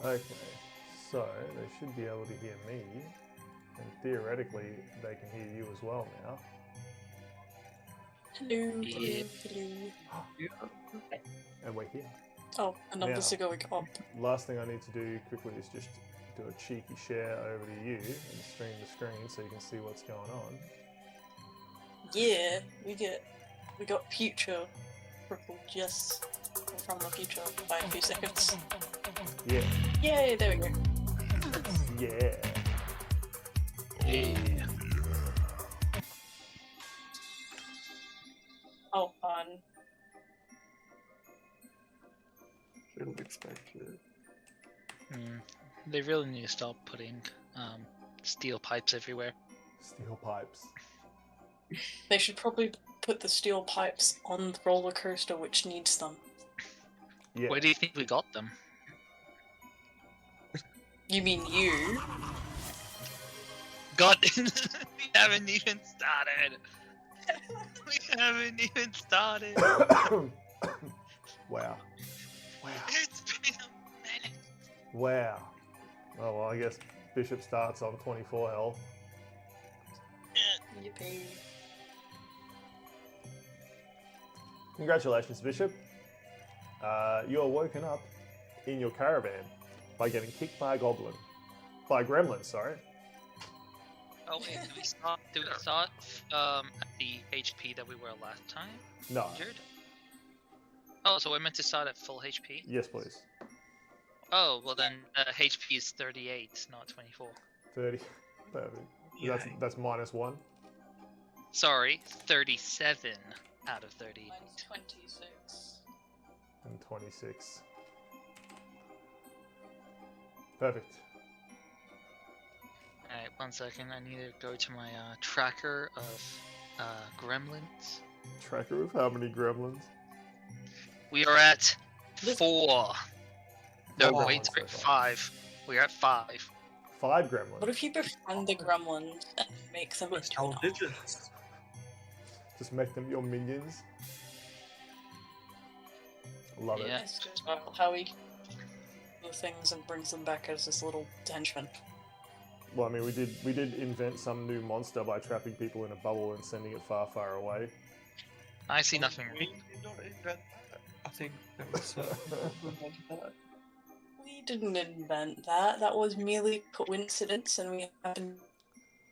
Okay, so they should be able to hear me, and theoretically they can hear you as well now. Hello, Yeah. hello. And we're here. Oh, the numbers Now. are going up. Last thing I need to do quickly is just do a cheeky share over to you and stream the screen so you can see what's going on. Yeah, we got future crippled just from the future by a few seconds. Yeah. Yay, there we go. Yeah. Yeah. Oh, fun. Shouldn't expect it. They really need to stop putting steel pipes everywhere. Steel pipes. They should probably put the steel pipes on the roller coaster which needs them. Yeah. Where do you think we got them? You mean you? God, we haven't even started. We haven't even started. Wow. Wow. It's been a minute. Wow. Oh, well, I guess Bishop starts on 24 health. Yippee. Congratulations, Bishop. You are woken up in your caravan by getting kicked by a goblin. By a gremlin, sorry. Oh wait, do we start at the HP that we were last time? No. Injured? Oh, so we're meant to start at full HP? Yes, please. Oh, well then HP is 38, not 24. 30. Perfect. That's -1. Sorry, 37 out of 38. Mine's 26. And 26. Perfect. Alright, 1 second. I need to go to my tracker of gremlins. Tracker of how many gremlins? We are at 4. No, Four wait, gremlins sorry, so far. 5. We're at 5. 5 gremlins. What if you befriend the gremlins and make them into Double an army? digits. Just make them your minions. Love Yeah. it. It's just how he the things and brings them back as this little henchman. Well, I mean, we did invent some new monster by trapping people in a bubble and sending it far, far away. I see nothing. We did not invent that. I think that was who invented that. We didn't invent that. That was merely coincidence, and we happened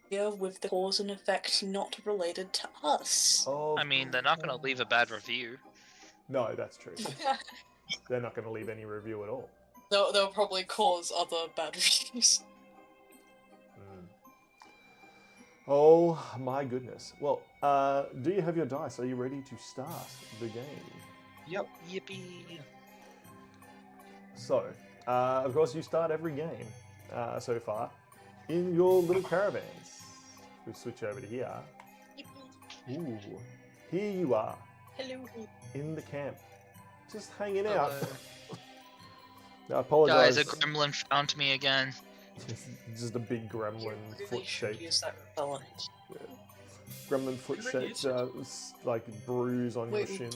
here with the cause and effect not related to us. Oh. I mean, they're not going to leave a bad review. No, that's true. They're not going to leave any review at all. They'll probably cause other bad reviews. Oh my goodness. Well, do you have your dice? Are you ready to start the game? Yep. Yippee! So, of course, you start every game so far in your little caravans. We'll switch over to here. Ooh, here you are Hello. in the camp, just hanging Hello. out. I apologize. Guys, a gremlin found me again. Just a big gremlin You foot really should shaped. use that repellent. Gremlin foot Really shaped, like bruise on your shin.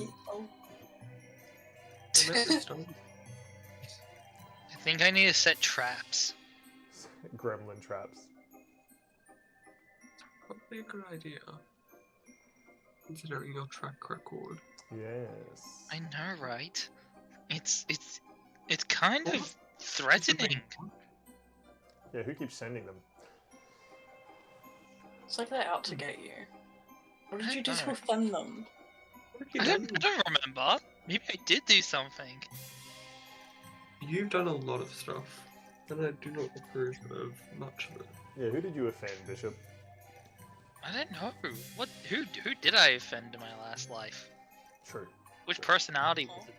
I think I need to set traps. Gremlin traps. Probably a good idea. Considering your track record. Yes. I know, right? It's kind of threatening. Yeah, who keeps sending them? It's like they're out to get you. What did I you do to know. offend them? I don't remember. Maybe I did do something. You've done a lot of stuff, and I do not approve of much of it. Yeah, who did you offend, Bishop? I don't know. What? Who did I offend in my last life? True. Which personality was it?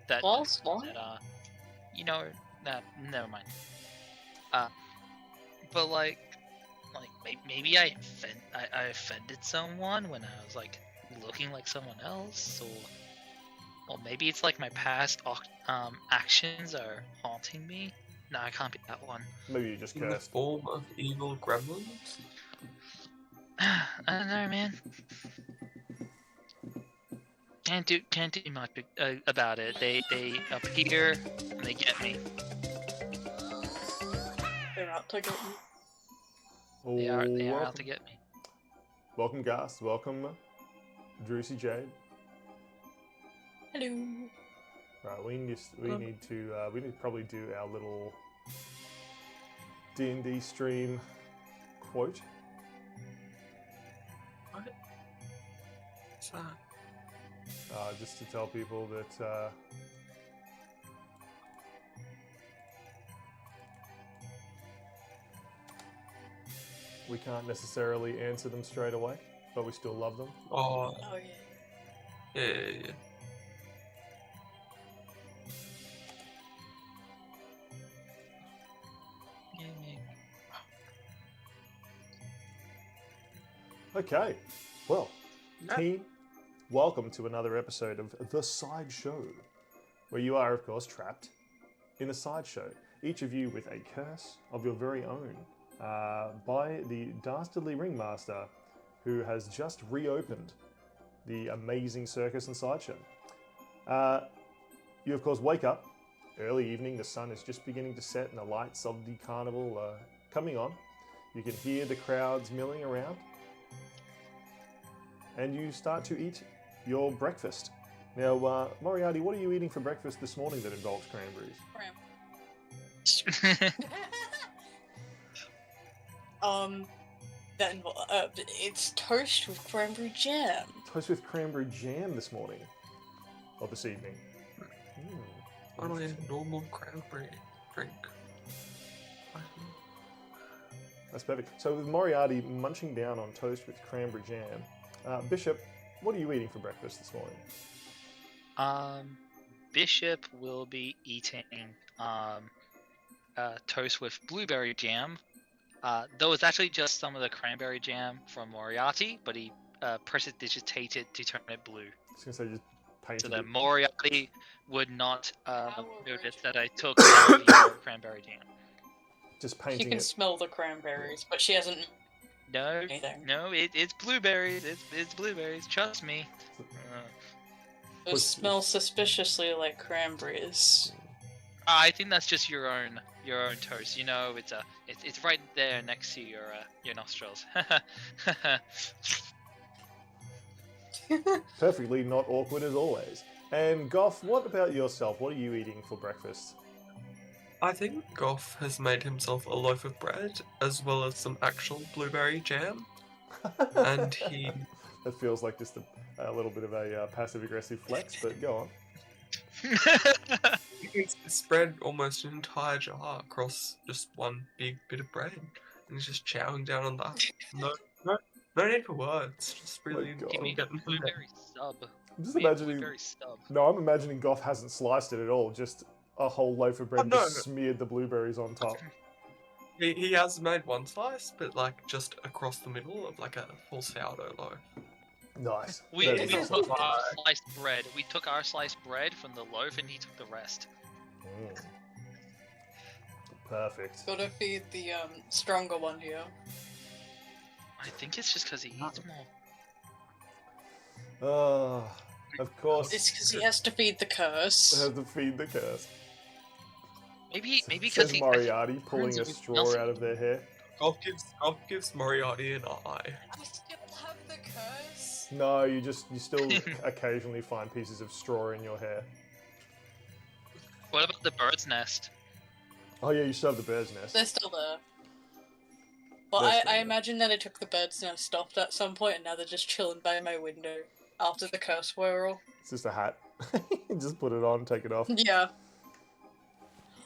That Last one? you know, never mind. But like maybe I offended someone when I was like looking like someone else, or maybe it's like my past actions are haunting me. No, I can't be that one. Maybe you just In the cursed. form of evil gremlins? I don't know, man. Can't do much about it. They appear and they get me. out to get you. They are welcome, out to get me. welcome, Gus. Welcome, Drusy Jade. Hello. Right, we need to probably do our little D&D stream quote. What? What's that? Just to tell people that we can't necessarily answer them straight away, but we still love them. Oh, Oh yeah. yeah. Okay, well, Yeah. team, welcome to another episode of The Sideshow, where you are, of course, trapped in a sideshow, each of you with a curse of your very own, by the dastardly ringmaster who has just reopened the amazing circus and sideshow. You, of course, wake up early evening, the sun is just beginning to set and the lights of the carnival are coming on. You can hear the crowds milling around. And you start to eat your breakfast. Now, Moriarty, what are you eating for breakfast this morning that involves cranberries? It's toast with cranberry jam. Toast with cranberry jam this morning. Or this evening. Why don't I have normal cranberry drink? That's perfect. So with Moriarty munching down on toast with cranberry jam, Bishop, what are you eating for breakfast this morning? Bishop will be eating toast with blueberry jam. Though it's actually just some of the cranberry jam from Moriarty, but he prestidigitated to turn it blue. I was going to say just painted So that it. Moriarty would not notice that I took some of your cranberry jam. Just She painting can it. smell the cranberries, but she hasn't. No, Anything. no, it's blueberries. It's blueberries. Trust me. Those smell suspiciously like cranberries. I think that's just your own toast. You know, it's right there next to your nostrils. Perfectly not awkward as always. And Goff, what about yourself? What are you eating for breakfast? I think Goff has made himself a loaf of bread as well as some actual blueberry jam. And he... That feels like just a little bit of a passive-aggressive flex, but go on. He's spread almost an entire jar across just one big bit of bread. And he's just chowing down on that. No need for words. Just really God. Give me a blueberry sub. I'm just Give me a imagining. blueberry stub. No, I'm imagining Goff hasn't sliced it at all. Just a whole loaf of bread, Oh, no. just smeared the blueberries on top. He has made one slice, but like just across the middle of like a full sourdough loaf. Nice. We That is took awesome. our sliced bread. We took our sliced bread from the loaf, and he took the rest. Perfect. Gotta feed the stronger one here. I think it's just because he eats more. Of course. It's because he has to feed the curse. Has to feed the curse. Maybe because Says he. Moriarty, pulling a everyone's straw nothing. out of their hair. Goff gives Moriarty an eye. I still have the curse. No, you still occasionally find pieces of straw in your hair. What about the bird's nest? Oh yeah, you still have the bird's nest. They're still there. But They're still I there. imagine that I took the bird's nest stopped at some point, and now they're just chilling by my window after the curse whirl. It's just a hat. Just put it on, take it off. Yeah.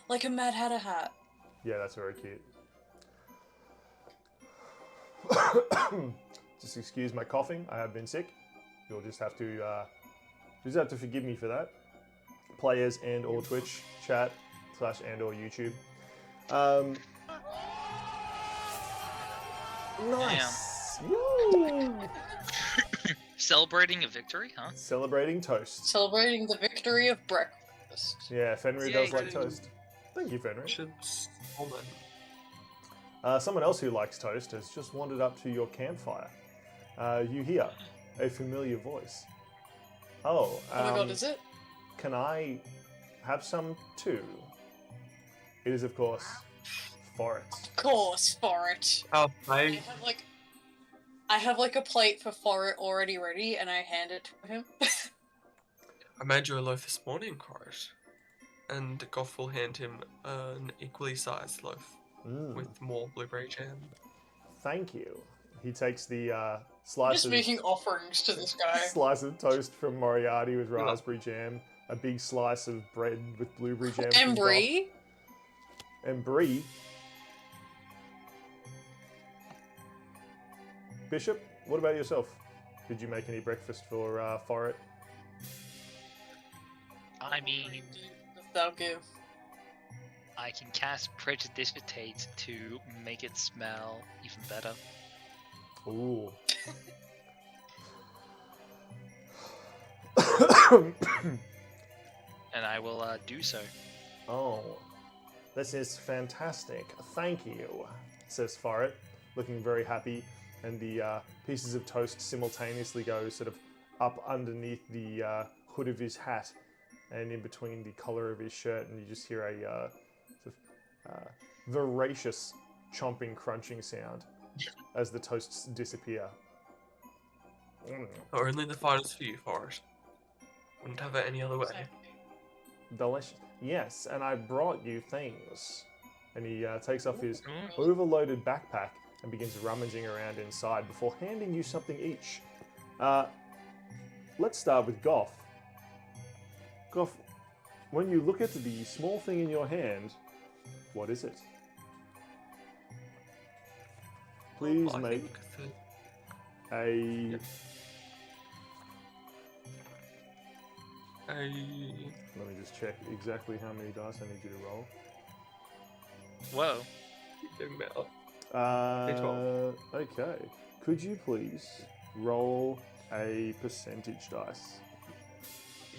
Like a Mad Hatter hat. Yeah, that's very cute. Just excuse my coughing. I have been sick. You'll just have to forgive me for that. Players and or Twitch chat / and or YouTube. Nice. Woo! Celebrating a victory, huh? Celebrating toast. Celebrating the victory of breakfast. Yeah, Fenrir Yay. does like toast. Thank you, Fenrir. Someone else who likes toast has just wandered up to your campfire. You hear a familiar voice. Oh, Oh my god, is it? Can I have some too? It is, of course, for it. Of course, for it. Our I play. have like a plate for it already ready, and I hand it to him. I made you a loaf this morning, Forrest. And Goff will hand him an equally sized loaf with more blueberry jam. Thank you. He takes the I'm slice just of making offerings to this guy. slice of toast from Moriarty with raspberry jam, a big slice of bread with blueberry jam from And Goff. Brie. And Brie. Bishop, what about yourself? Did you make any breakfast for Forret? I mean, Thou give. I can cast Prestidigitate to make it smell even better. Ooh. And I will do so. Oh, this is fantastic. Thank you, says Forret, looking very happy. And the pieces of toast simultaneously go sort of up underneath the hood of his hat and in between the collar of his shirt, and you just hear a sort of voracious chomping, crunching sound as the toasts disappear. Only the finest for you, Forrest. Wouldn't have it any other way. Delicious. Yes, and I brought you things. And he takes off his overloaded backpack and begins rummaging around inside before handing you something each. Let's start with Goff. Goff, when you look at the small thing in your hand, what is it? Please I make think a... a... Let me just check exactly how many dice I need you to roll. Whoa. Okay. Could you please roll a percentage dice?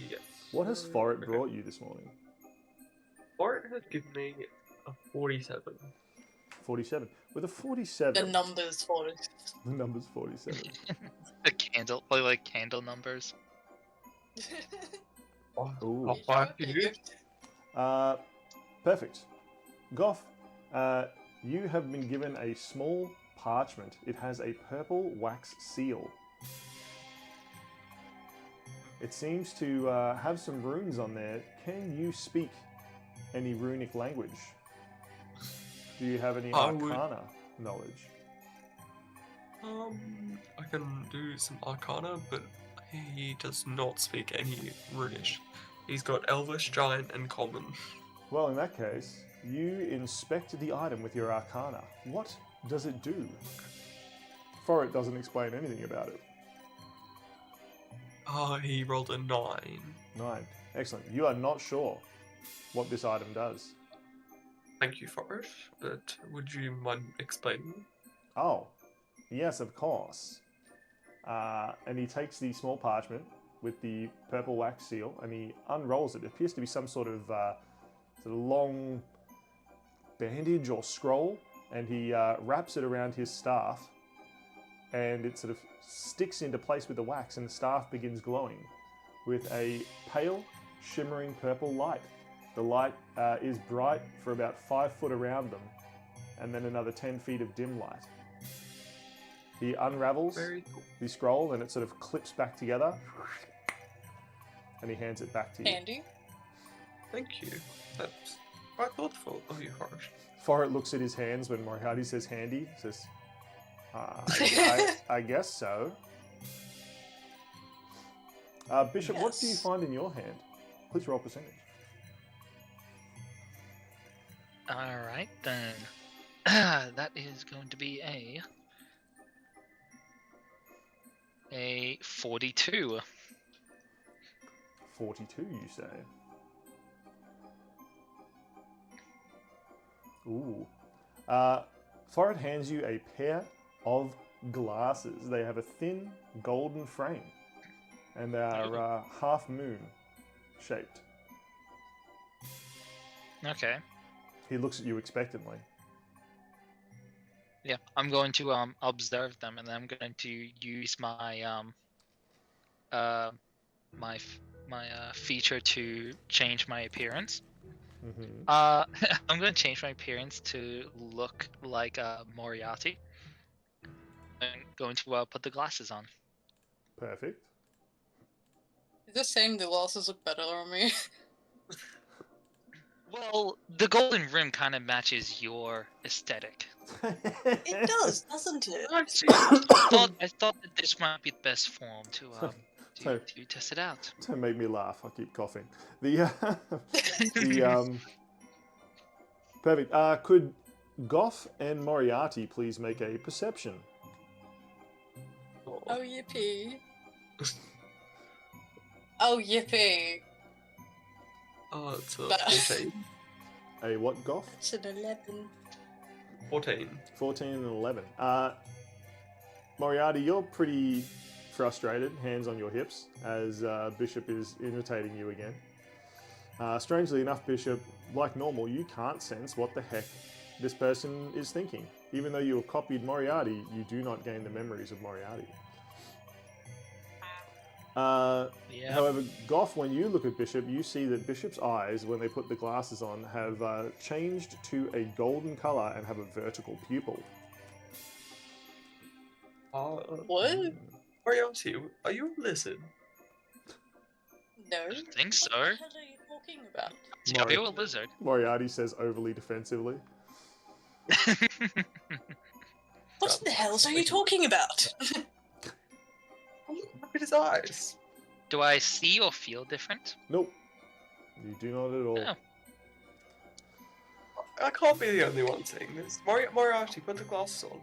Yes. What has Forret brought you this morning? Forrest has given me a 47. 47. With a 47... The numbers for it. The number's 47. The candle, like candle numbers. Ooh. I'll buy for you. Perfect. Goff, you have been given a small parchment. It has a purple wax seal. It seems to have some runes on there. Can you speak any runic language? Do you have any arcana knowledge? I can do some arcana, but he does not speak any Runish. He's got Elvish, Giant, and Common. Well, in that case, you inspect the item with your arcana. What does it do? Forret doesn't explain anything about it. He rolled a 9. 9. Excellent. You are not sure what this item does. Thank you, Forrest, but would you mind explaining? Oh, yes, of course. And he takes the small parchment with the purple wax seal and he unrolls it. It appears to be some sort of long bandage or scroll, and he wraps it around his staff, and it sort of sticks into place with the wax, and the staff begins glowing with a pale, shimmering purple light. The light is bright for about 5 foot around them, and then another 10 feet of dim light. He unravels the scroll, and it sort of clips back together, and he hands it back to you. Handy. Thank you. That's quite thoughtful of you, Forrest. Forret looks at his hands when Moriarty says handy. Says, I guess so. Bishop, what do you Yes. find in your hand? Please roll percentage. Alright then. That is going to be a 42. 42, you say? Ooh. Forret hands you a pair of glasses. They have a thin golden frame, and they are half moon shaped. Okay. He looks at you expectantly. Yeah, I'm going to observe them, and then I'm going to use my my feature to change my appearance. Mm-hmm. I'm gonna change my appearance to look like Moriarty. I'm going to put the glasses on. Perfect. Is this saying the glasses look better on me? Well, the golden rim kind of matches your aesthetic. It does, doesn't it? I thought that this might be the best form to So- to test it out. Don't make me laugh. I keep coughing. The perfect. Could Goff and Moriarty please make a perception? Oh, yippee. Oh, yippee. Oh, it's a But- 14. A what, Goff? It's an 11. 14. 14 and 11. Moriarty, you're pretty frustrated, hands on your hips, as Bishop is imitating you again. Strangely enough, Bishop, like normal, you can't sense what the heck this person is thinking. Even though you have copied Moriarty, you do not gain the memories of Moriarty. Yeah. However, Goff, when you look at Bishop, you see that Bishop's eyes, when they put the glasses on, have changed to a golden colour and have a vertical pupil. What? Moriarty, are you a lizard? No. I don't think so. What the hell are you talking about? Are you a lizard? Moriarty says overly defensively. What the hells are you talking about? Look at his eyes. Do I see or feel different? Nope. You do not at all. Oh. I can't be the only one saying this. Moriarty, put the glasses on.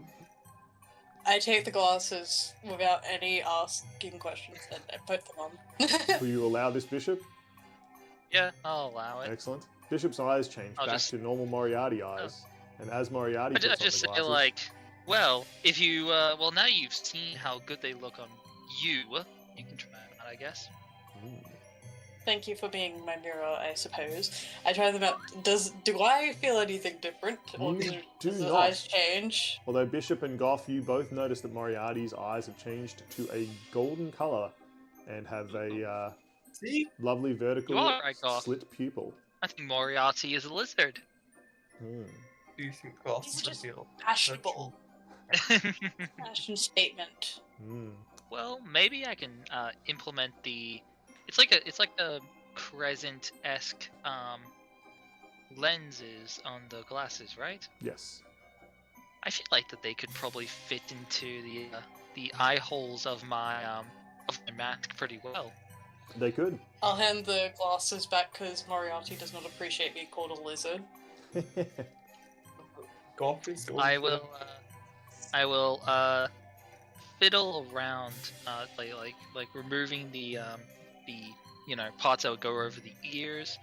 I take the glasses without any asking questions and I put them on. Will you allow this, Bishop? Yeah, I'll allow it. Excellent. Bishop's eyes change I'll back just- to normal Moriarty eyes. And as Moriarty I puts on just the say glasses... like, well, if you well now you've seen how good they look on you, you can try them out, I guess. Thank you for being my mirror, I suppose. I try them out. Do I feel anything different? Or You does do the not. eyes change? Although Bishop and Goff, you both notice that Moriarty's eyes have changed to a golden colour and have a See? lovely vertical You are right, Goff. slit pupil. I think Moriarty is a lizard. Hmm. Do you think glasses It's just reveal? fashionable. Fashion statement. Hmm. Well, maybe I can implement the. It's like a crescent-esque lenses on the glasses, right? Yes. I feel like that they could probably fit into the eye holes of my mask pretty well. They could. I'll hand the glasses back because Moriarty does not appreciate being called a lizard. Goff is the I will fiddle around like removing the parts that would go over the ears,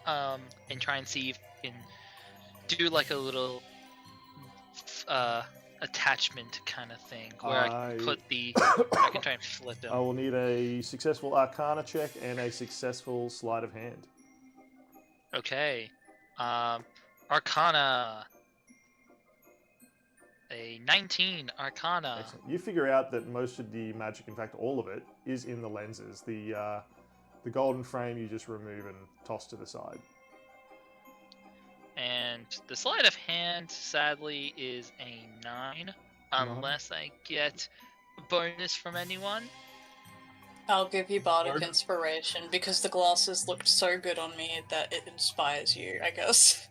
and try and see if I can do like a little attachment kind of thing where I can put I can try and flip them. I will need a successful Arcana check and a successful sleight of hand. Okay. Arcana. A 19 Arcana. Excellent. You figure out that most of the magic, in fact all of it, is in the lenses. The golden frame you just remove and toss to the side. And the sleight of hand, sadly, is a 9. Unless I get a bonus from anyone. I'll give you bardic Bardic. inspiration because the glasses looked so good on me that it inspires you, I guess.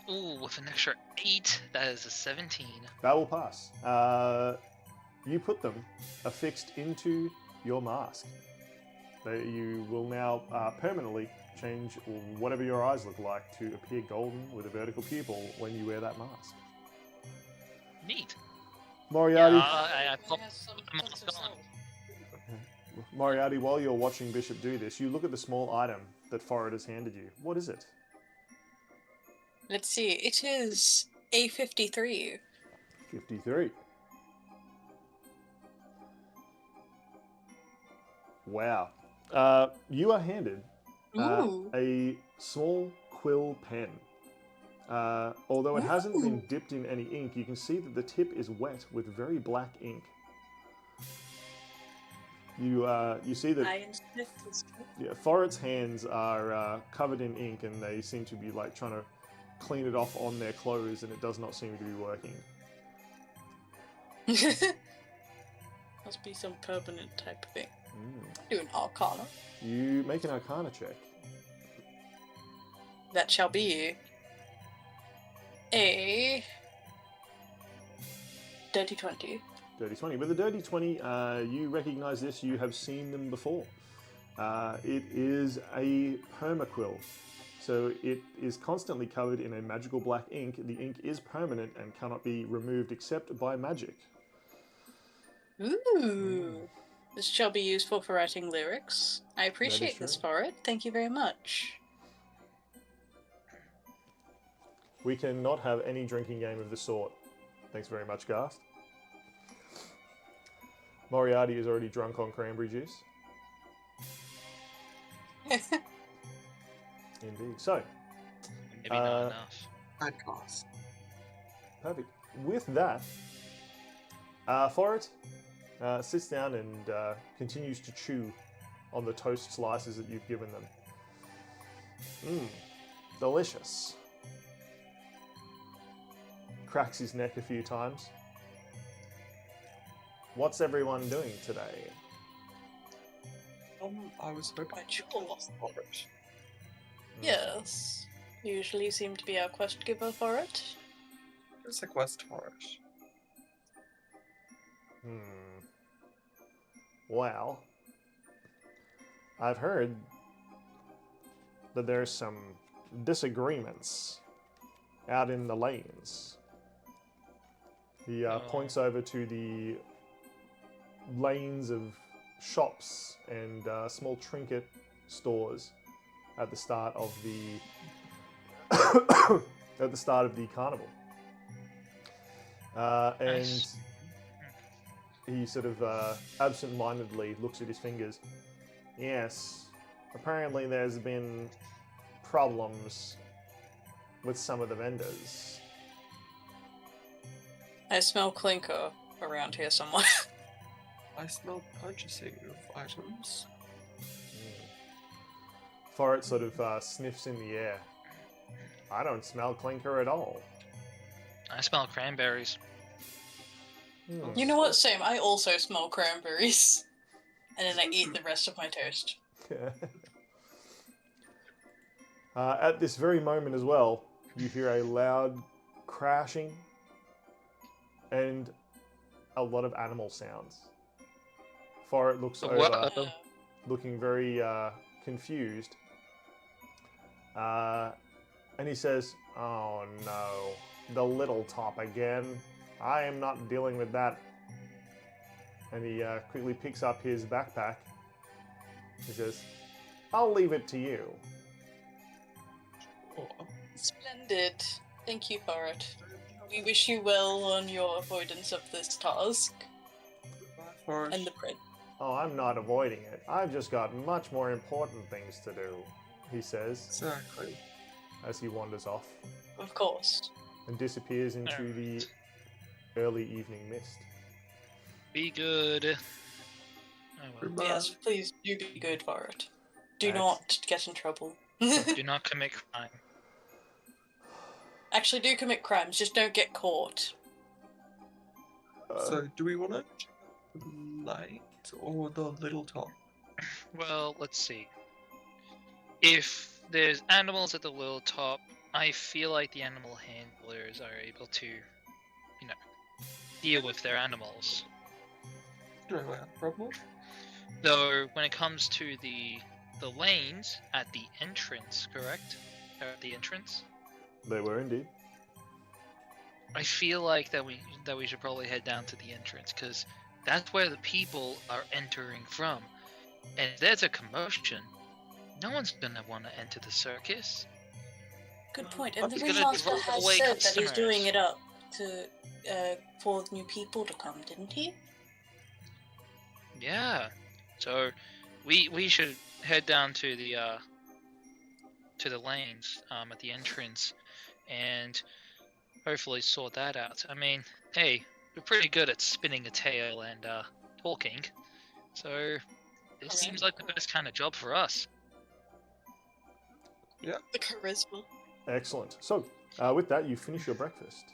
With an extra 8, that is a 17. That will pass. You put them affixed into your mask. You will now permanently change whatever your eyes look like to appear golden with a vertical pupil when you wear that mask. Neat. Moriarty, I It popped has some them on. sense of self. Moriarty, while you're watching Bishop do this, you look at the small item that Forrard has handed you. What is it? Let's see, it is A53. 53. Wow. You are handed Ooh. a small quill pen. Although it hasn't been Ooh. dipped in any ink, you can see that the tip is wet with very black ink. You see that I inspect this. yeah, Forret's hands are covered in ink, and they seem to be like trying to clean it off on their clothes, and it does not seem to be working. Must be some permanent type of thing. Mm. Do an arcana. You make an Arcana check. That shall be a dirty 20. Dirty 20. With a dirty 20, you recognize this. You have seen them before. It is a permaquill. So it is constantly covered in a magical black ink. The ink is permanent and cannot be removed except by magic. Ooh. This shall be useful for writing lyrics. I appreciate this true. for it. Thank you very much. We cannot have any drinking game of the sort. Thanks very much, Gast. Moriarty is already drunk on cranberry juice. Indeed. So, Maybe not enough. Podcast. perfect. With that, Forret sits down and continues to chew on the toast slices that you've given them. Delicious. Cracks his neck a few times. What's everyone doing today? I was hoping Quite to sure. lost Forret. Yes. Usually seem to be our quest giver for it. There's a quest for it. Well, I've heard that there's some disagreements out in the lanes. He points over to the lanes of shops and small trinket stores at the start of the carnival, and Nice. he sort of absent-mindedly looks at his fingers. Yes, apparently there's been problems with some of the vendors. I smell clinker around here somewhere. I smell purchasing of items. Forret sort of sniffs in the air. I don't smell clinker at all. I smell cranberries. You know what? Same. I also smell cranberries. And then I eat the rest of my toast. At this very moment as well, you hear a loud crashing and a lot of animal sounds. Forret looks over, Whoa. looking very confused. And he says, "Oh no, the little top again. I am not dealing with that." And he quickly picks up his backpack. He says, "I'll leave it to you." Oh, Splendid. Thank you for it. We wish you well on your avoidance of this task. goodbye, Forret. And the bread. "Oh, I'm not avoiding it. I've just got much more important things to do," he says Exactly. as he wanders off Of course. and disappears into the early evening mist. Be good. Oh, well. Goodbye. Yes, please do be good for it. Do Thanks. not get in trouble. Do not commit crime. Actually, do commit crimes, just don't get caught. So, do we want to check out the light or the little top? Well, let's see. If there's animals at the little top, I feel like the animal handlers are able to, deal with their animals. No problem. Though, when it comes to the lanes at the entrance, correct? They're at the entrance? They were indeed. I feel like that we should probably head down to the entrance, because that's where the people are entering from. And if there's a commotion, no one's gonna want to enter the circus. Good point. And the It's gonna ringmaster draw has away said that he's customers. doing it up to for new people to come, didn't he? Yeah. So we should head down to the lanes at the entrance and hopefully sort that out. I mean, hey, we're pretty good at spinning a tale and talking. So this seems like the best kind of job for us. The charisma. Excellent. So, with that, you finish your breakfast.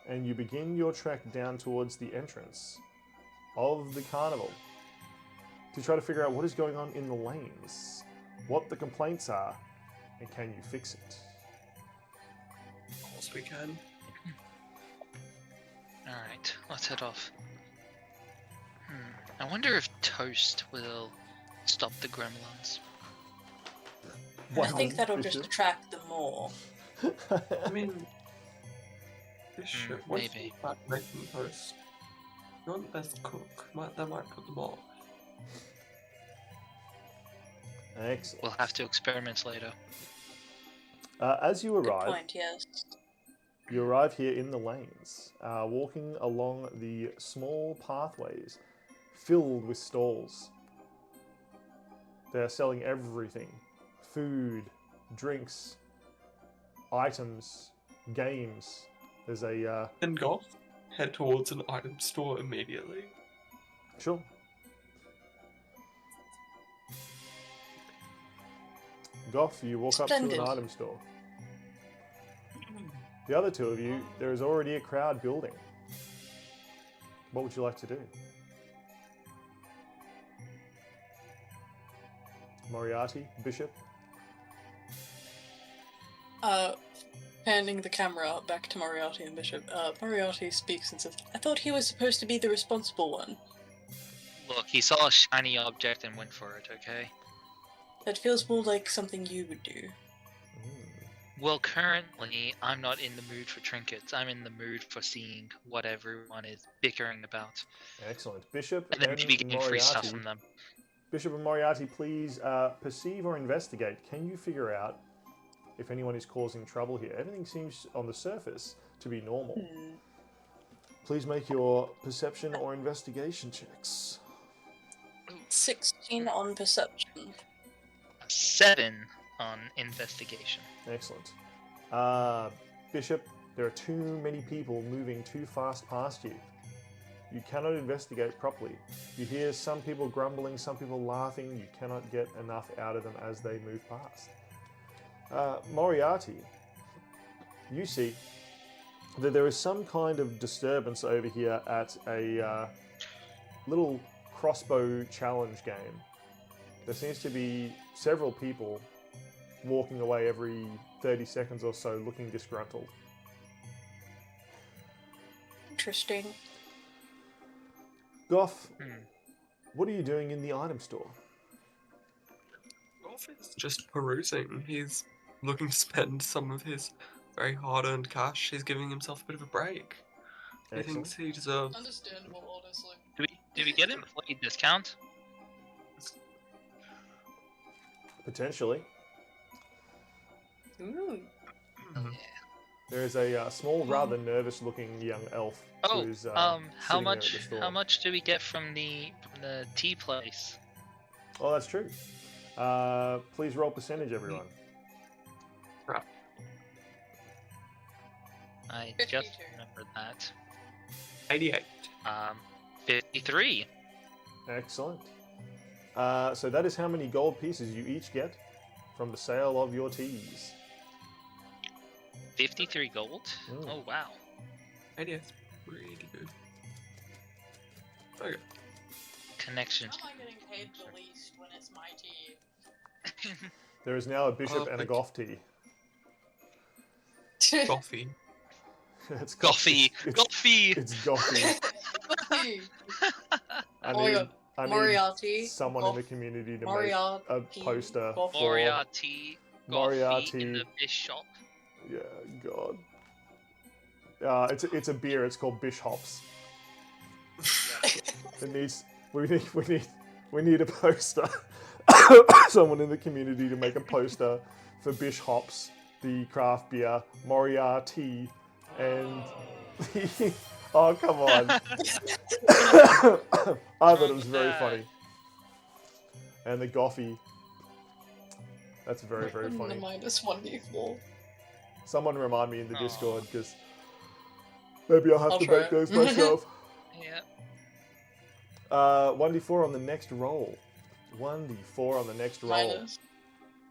And you begin your trek down towards the entrance of the carnival to try to figure out what is going on in the lanes, what the complaints are, and can you fix it? Of course we can. Alright, let's head off. I wonder if Toast will stop the gremlins. I think that'll just attract them more. I mean, this shit. What's maybe. about making toast? You're not the best cook. They might put them off. Excellent. We'll have to experiment later. As you Good arrive, point, yes. you arrive here in the lanes, walking along the small pathways filled with stalls. They're selling everything: food, drinks, items, games. There's a... And Goth head towards an item store immediately. Sure. Goff, you walk up to Splendid. an item store. The other two of you, there is already a crowd building. What would you like to do? Moriarty, Bishop? Handing the camera back to Moriarty and Bishop, Moriarty speaks and says, I thought he was supposed to be the responsible one. Look, he saw a shiny object and went for it, okay? That feels more like something you would do. Well, currently, I'm not in the mood for trinkets. I'm in the mood for seeing what everyone is bickering about. Excellent. Bishop And then maybe getting free stuff from them. Bishop and Moriarty, please perceive or investigate. Can you figure out if anyone is causing trouble here? Everything seems on the surface to be normal. Please make your perception or investigation checks. 16 on perception. 7 on investigation. Excellent. Bishop, there are too many people moving too fast past you. You cannot investigate properly. You hear some people grumbling, some people laughing. You cannot get enough out of them as they move past. Moriarty, you see that there is some kind of disturbance over here at a little crossbow challenge game. There seems to be several people walking away every 30 seconds or so looking disgruntled. Interesting. Goff, what are you doing in the item store? Goth is just perusing. He's looking to spend some of his very hard-earned cash. He's giving himself a bit of a break. He Excellent. thinks he deserves. Understandable, honestly. Do we get an employee discount? Potentially. Ooh. There is a small, rather nervous-looking young elf who's how sitting there at much? the store. How much do we get from the tea place? Oh, that's true. Please roll percentage, everyone. Right. I 52. just remembered that. 88. 53. Excellent. So that is how many gold pieces you each get from the sale of your teas. 53 gold? Oh, wow. 88. Really good. Okay. Connections. How am I getting paid the least when it's my tea? There is now a bishop and a goth tea. Coffee. It's Goffy! It's Goffy! gothy. I Oh my need, God. I need Moriarty. someone in the community to make Moriarty. a poster for Moriarty. Moriarty. In the fish shop. Yeah, God. It's a beer. It's called Bish Hops. It needs. We need a poster. Someone in the community to make a poster for Bish Hops, the craft beer, Moriarty, and the. Oh, come on. I thought it was very funny. And the Goffy. That's very, very The funny. -1d4. Someone remind me in the Aw. Discord, because maybe I'll have I'll to try make it. those myself. Yeah. 1d4 on the next roll. 1d4 on the next roll. Minus.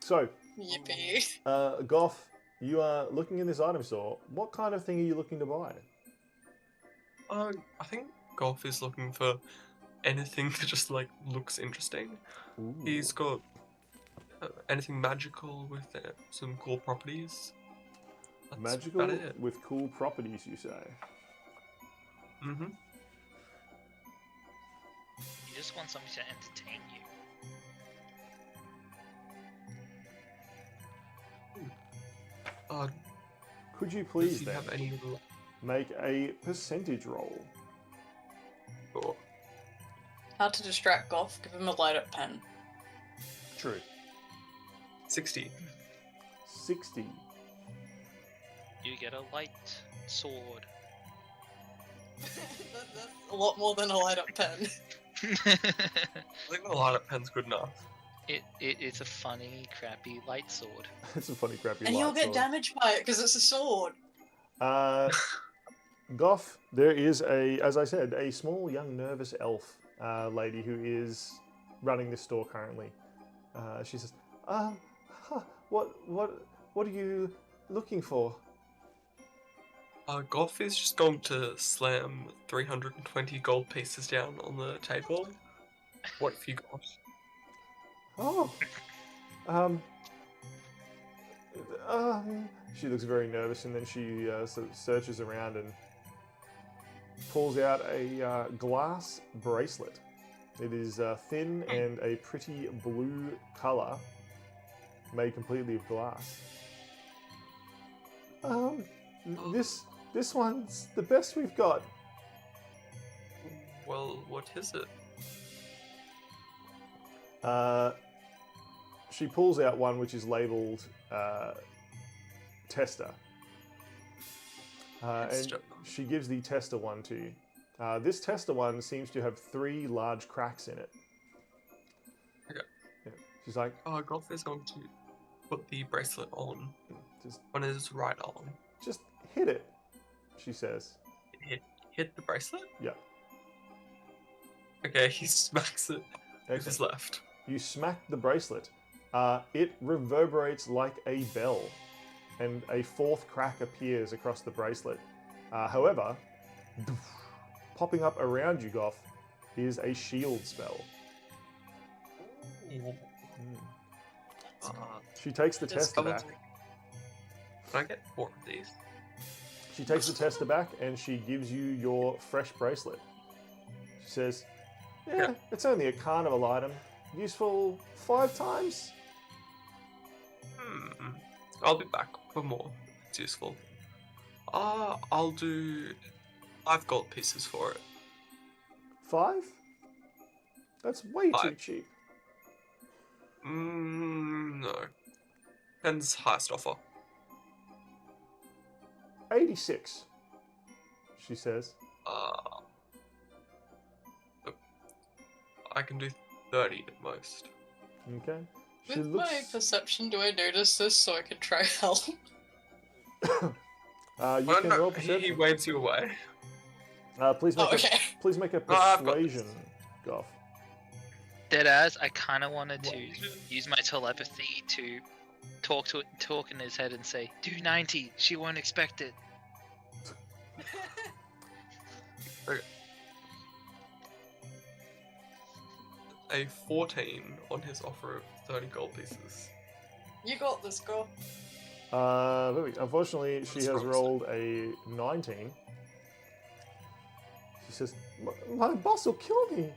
So, Yippee. Goff, you are looking in this item store. What kind of thing are you looking to buy? I think Golf is looking for anything that just like looks interesting. Ooh. He's got anything magical with some cool properties. That's Magical about it. with cool properties, you say? Mm-hmm. You just want something to entertain you. Could you Does please he then have any little... make a percentage roll? Sure. How to distract Goth? Give him a light up pen. True. 60. 60. You get a light sword. That's a lot more than a light up pen. I think the light up pen's good enough. It's a funny, crappy light sword. It's a funny, crappy And light you'll get sword. damaged by it because it's a sword. Goff, there is as I said, a small, young, nervous elf lady who is running this store currently. She says, what are you looking for? Golf is just going to slam 320 gold pieces down on the table. What have you got? Oh, she looks very nervous, and then she sort of searches around and pulls out a glass bracelet. It is thin and a pretty blue color, made completely of glass. This one's the best we've got. Well, what is it? She pulls out one which is labelled Tester. And Tester. she gives the Tester one to you. This Tester one seems to have 3 large cracks in it. Okay. Yeah. She's like, Golf is going to put the bracelet on just his right arm. just hit it, she says. Hit the bracelet? Yeah. Okay, he smacks it with his Excellent. left. You smack the bracelet. It reverberates like a bell, and a 4th crack appears across the bracelet. However, popping up around you, Goff, is a shield spell. She takes the tester back. Can I get 4 of these? She takes the tester back and she gives you your fresh bracelet. She says, yeah, it's only a carnival item. Useful 5 times? I'll be back for more. It's useful. I'll do 5 gold pieces for it. 5? That's way too 5. cheap. No. Depends highest offer. 86, she says. I can do 30 at most. Okay. She With my perception, do I notice this so I can try help? You can roll perception. He waves you away. Please make a I've got persuasion, Goff. Deadass, I kind of wanted to use my telepathy to talk in his head and say, do 90, she won't expect it. Okay. A 14 on his offer of 30 gold pieces. You got this, girl. Unfortunately, she has rolled a 19. She says, my boss will kill me.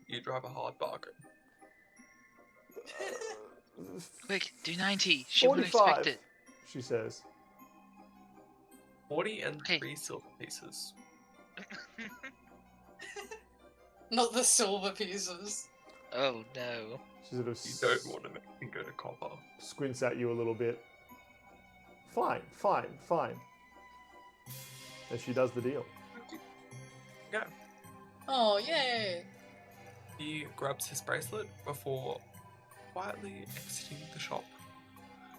You drive a hard bargain. Quick, do 90, she won't 45, expect it. she says. 40 and Okay. 3 silver pieces. Not the silver pieces. Oh no. She sort of You don't want to make me go to copper. squints at you a little bit. Fine. And she does the deal. Yeah. Oh, yay! He grabs his bracelet before quietly exiting the shop.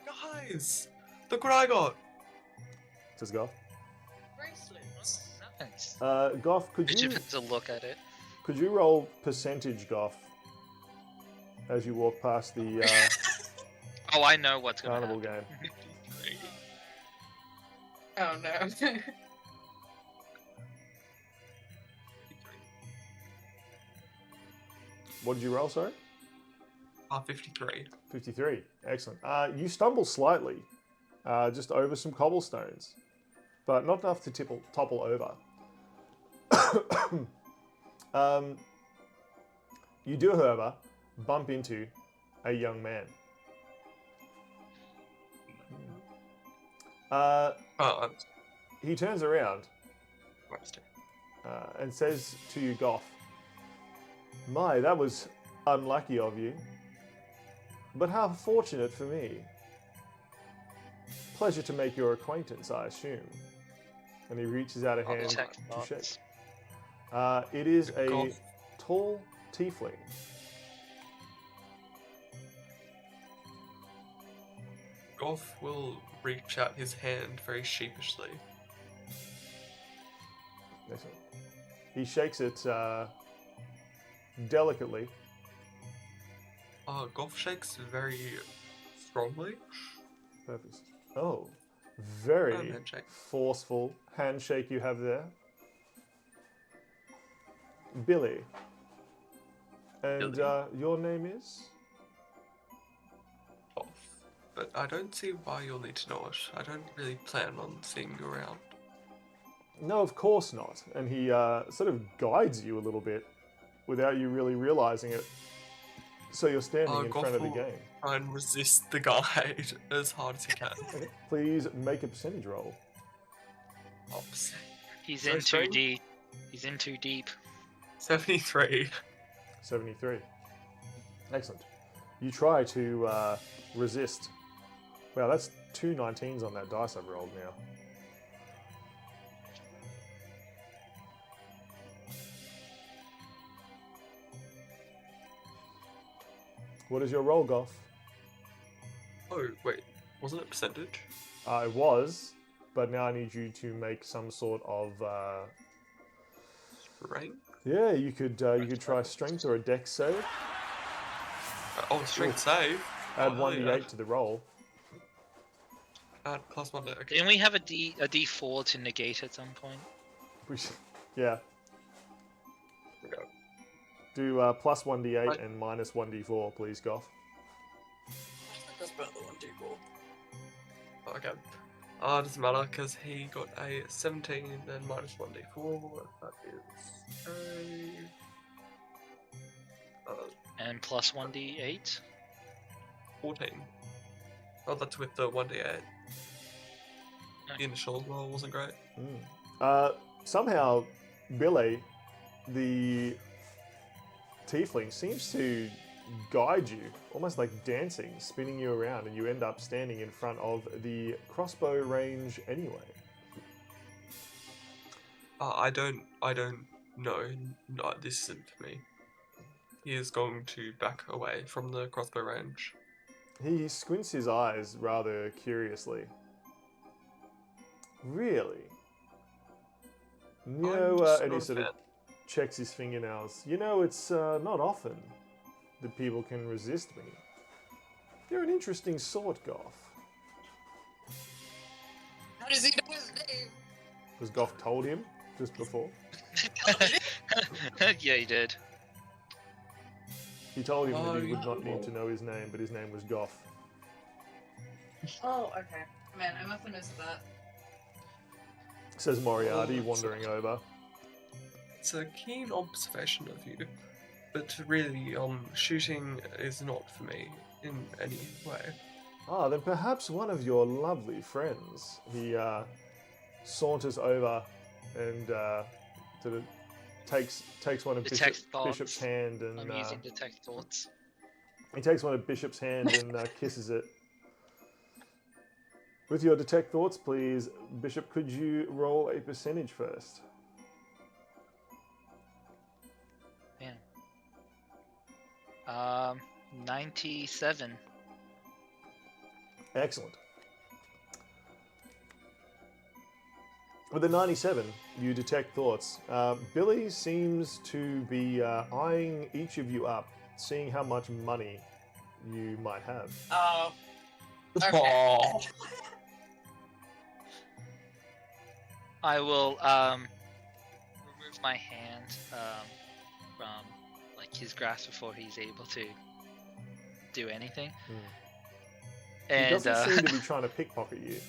Guys! Look what I got! Says Goff. Bracelets. Nice. Goff, could Bishop you has a look at it. roll percentage, Goff, as you walk past the Oh, I know what's gonna carnival happen. game? Oh no. What did you roll, sorry? 53. 53. Excellent. You stumble slightly, just over some cobblestones, but not enough to topple over. You do, however, bump into a young man. He turns around and says to you, Goff, "My, that was unlucky of you. But how fortunate for me. Pleasure to make your acquaintance, I assume." And he reaches out a hand Detect to thoughts. shake. It is a Goff. tall tiefling. Goff will reach out his hand very sheepishly. Excellent. He shakes it delicately. Goff shakes very strongly. Perfect. Oh, very Handshake. forceful handshake you have there. Billy. And Billy. your name is? Goff. But I don't see why you'll need to know it. I don't really plan on seeing you around. No, of course not. And he sort of guides you a little bit without you really realizing it. So you're standing in Goff front of the will game. try and resist the guide as hard as he can. Okay. Please make a percentage roll. Ops. He's So in too strong. deep. He's in too deep. 73. 73. Excellent. You try to resist. Wow, that's 2 19s on that dice I've rolled now. What is your roll, Goff? Oh, wait. Wasn't it percentage? It was, but now I need you to make some sort of. Rank? Yeah, you could try strength or a dex save. Strength save. Add Oh, 1d8 yeah. to the roll. Add +1 to okay. Didn't we have a D4 to negate at some point? Yeah. There we go. Do plus 1d8 Right. and minus 1d4, please, Goff. That's better than 1d4. Okay. Doesn't matter because he got a 17 and minus 1d4. That is a And plus 1d8? 14. Oh, that's with the 1d8. Okay. The initial roll wasn't great. Somehow, Billy, the tiefling, seems to guide you, almost like dancing, spinning you around, and you end up standing in front of the crossbow range anyway. I don't know. No, this isn't for me. He is going to back away from the crossbow range. He squints his eyes rather curiously. Really? You know, just and he not a sort of fan. checks his fingernails. You know, it's not often that people can resist me. You're an interesting sort, Goff. How does he know his name? Was Goff told him just before? Yeah, he did. He told him that he Oh, would not yeah. need to know his name, but his name was Goff. Oh, okay. Man, I must have missed that. Says Moriarty, Oh, wandering over. It's a keen observation of you, but really, shooting is not for me in any way. Ah, then perhaps one of your lovely friends. He saunters over and sort of takes one of Detect Bishop's thoughts. hand and I'm using detect thoughts. he takes one of Bishop's hand and kisses it. With your detect thoughts, please, Bishop, could you roll a percentage first? Yeah. 97. Excellent. With a 97, you detect thoughts. Billy seems to be eyeing each of you up, seeing how much money you might have. Oh. Okay. Oh, I will remove my hand from like his grasp before he's able to do anything. He And doesn't seem to be trying to pickpocket you.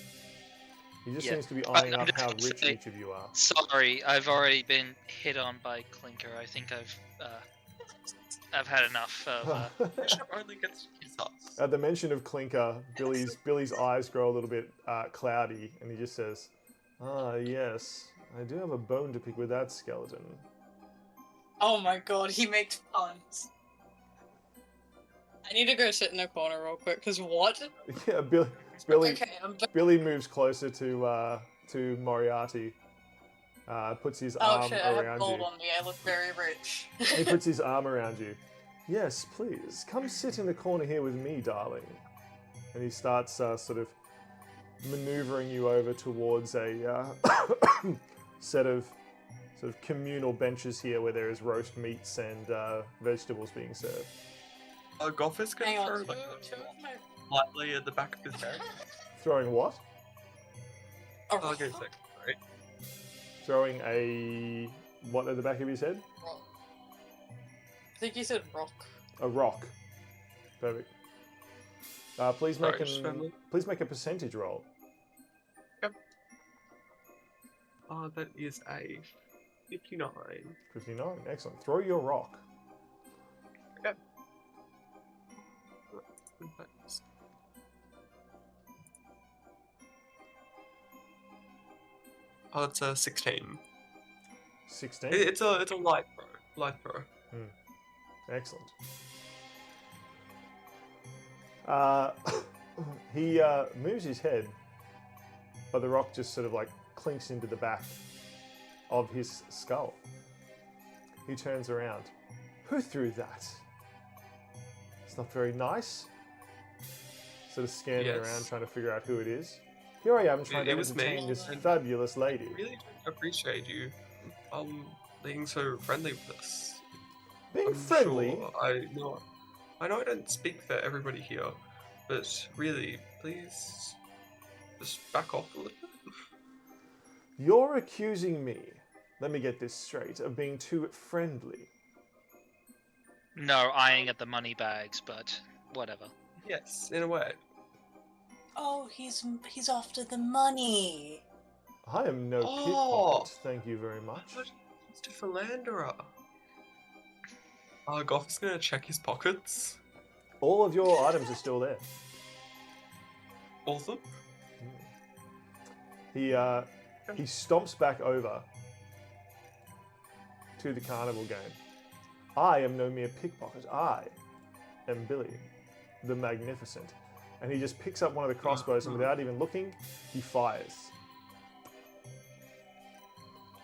He just Yeah. seems to be eyeing I'm up just how gonna rich say- each of you are. sorry, I've already been hit on by Clinker. I think I've had enough of. Bishop only gets his us. At the mention of Clinker, Billy's eyes grow a little bit cloudy, and he just says, "Ah, yes, I do have a bone to pick with that skeleton." Oh my god, he makes puns. I need to go sit in a corner real quick, because what? Yeah, Billy. Okay, Billy moves closer to Moriarty. Puts his arm shit, I have around gold you. on me, I look very rich. He puts his arm around you. Yes, please, come sit in the corner here with me, darling. And he starts sort of maneuvering you over towards a set of sort of communal benches here where there is roast meats and vegetables being served. Goff is going Hang to on, throw like two of my... lightly at the back of his head. Throwing what? A Oh, okay, rock? second. Right. Throwing a what at the back of his head? Rock. I think you said rock. A rock. Perfect. Please make Sorry, just friendly. please make a percentage roll. Oh, that is a 59. 59. Excellent. Throw your rock. Oh, it's a 16. 16. It's a light throw. Light throw. Excellent. He moves his head, but the rock just sort of like clinks into the back of his skull. He turns around. Who threw that? It's not very nice. Sort of scanning Yes. around, trying to figure out who it is. Here I am trying It to was me. entertain this And fabulous lady. I really do appreciate you being so friendly with us. Being I'm friendly. Sure I know I don't speak for everybody here, but really, please just back off a little bit. You're accusing me, let me get this straight, of being too friendly. No, eyeing at the money bags, but whatever. Yes, in a way. Oh, he's after the money. I am no Oh. pickpocket, thank you very much. Mr. Philanderer. Goff is gonna check his pockets. All of your items are still there. Awesome. He stomps back over to the carnival game. I am no mere pickpocket. I am Billy, the Magnificent. And he just picks up one of the crossbows and without even looking, he fires.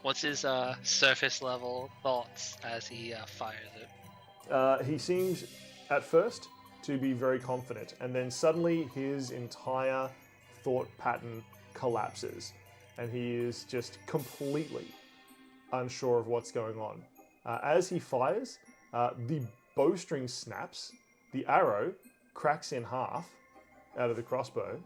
What's his surface level thoughts as he fires it? He seems, at first, to be very confident, and then suddenly his entire thought pattern collapses, and he is just completely unsure of what's going on. As he fires, the bowstring snaps, the arrow cracks in half out of the crossbow.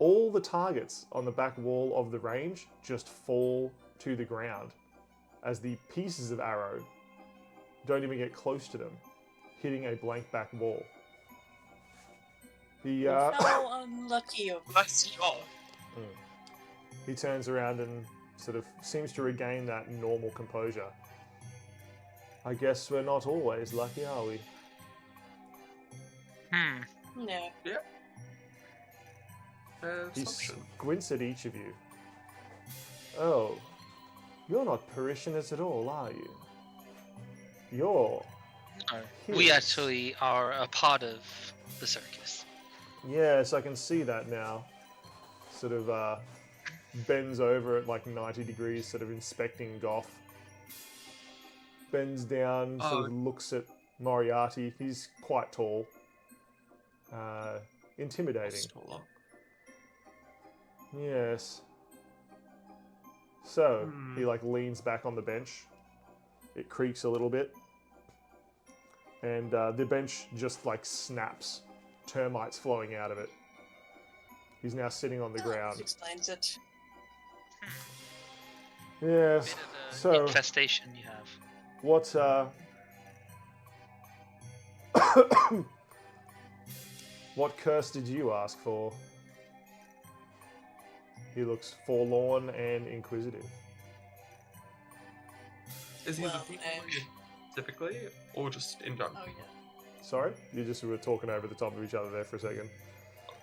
All the targets on the back wall of the range just fall to the ground as the pieces of arrow don't even get close to them, hitting a blank back wall. How unlucky of Nice job. He turns around and sort of seems to regain that normal composure. I guess we're not always lucky, are we? No. He Assumption. squints at each of you. Oh, you're not parishioners at all, are you? You're... No, Yes. we actually are a part of the circus. Yes, I can see that now. Sort of bends over at like 90 degrees, sort of inspecting Goff. Bends down, sort of looks at Moriarty. He's quite tall. Intimidating. Taller. Yes. So he like leans back on the bench. It creaks a little bit, and the bench just like snaps. Termites flowing out of it. He's now sitting on the ground. This explains it. Yes. Bit of a So infestation you have. what? What curse did you ask for? He looks forlorn and inquisitive. Is he Well, looking at you specifically, or just in general? Oh yeah. Sorry, you just were talking over the top of each other there for a second.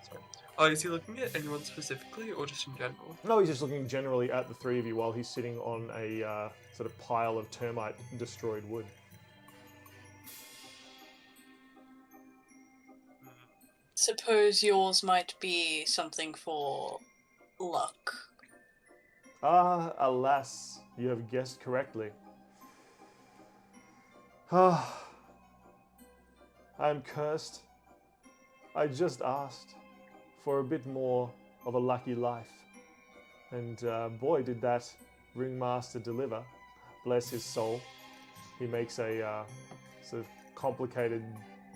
Sorry. Oh, is he looking at anyone specifically, or just in general? No, he's just looking generally at the three of you while he's sitting on a sort of pile of termite-destroyed wood. Suppose yours might be something for luck. Ah, alas, you have guessed correctly. Ah, I'm cursed. I just asked for a bit more of a lucky life. And boy, did that ringmaster deliver. Bless his soul. He makes a sort of complicated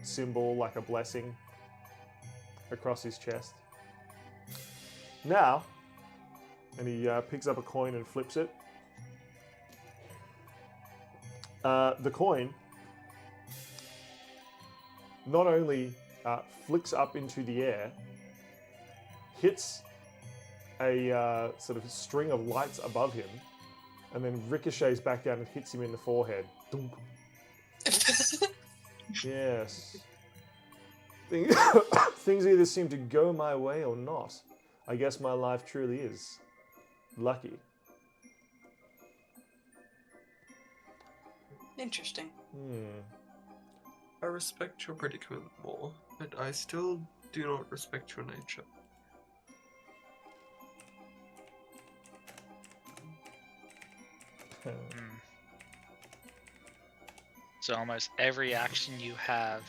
symbol like a blessing across his chest. Now, and he picks up a coin and flips it. The coin not only flicks up into the air, hits a sort of string of lights above him, and then ricochets back down and hits him in the forehead. Dunk. Yes. Things either seem to go my way or not. I guess my life truly is lucky. Interesting. I respect your predicament more, but I still do not respect your nature. So almost every action you have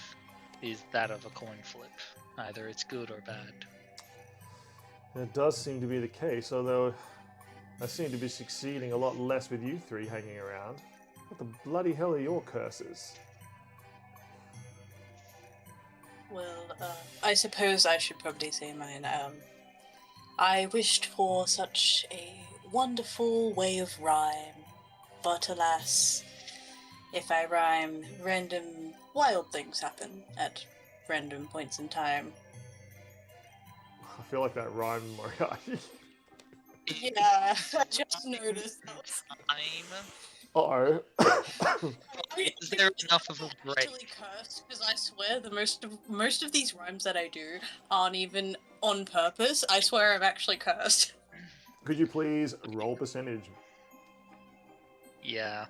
is that of a coin flip. Either it's good or bad. It does seem to be the case, although I seem to be succeeding a lot less with you three hanging around. What the bloody hell are your curses? Well, I suppose I should probably say mine. I wished for such a wonderful way of rhyme, but alas, if I rhyme, random wild things happen at random points in time. I feel like that rhymed, Moriarty. Yeah, I just noticed that. Uh-oh. Is there enough of a break? Actually cursed, because I swear the most of these rhymes that I do aren't even on purpose. I swear I'm actually cursed. Could you please roll percentage? Yeah.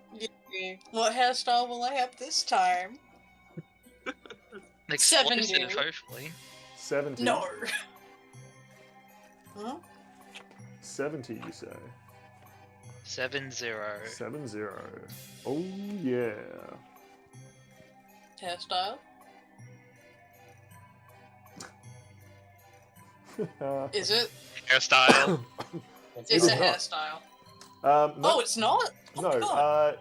What hairstyle will I have this time? Explosive, 70. hopefully. 70. No. Huh? 70, you say? 7-0. 7-0. Oh, yeah. Hairstyle? Is it? Hairstyle. It's a is not. hairstyle. No, Oh, it's not? Oh my no. God.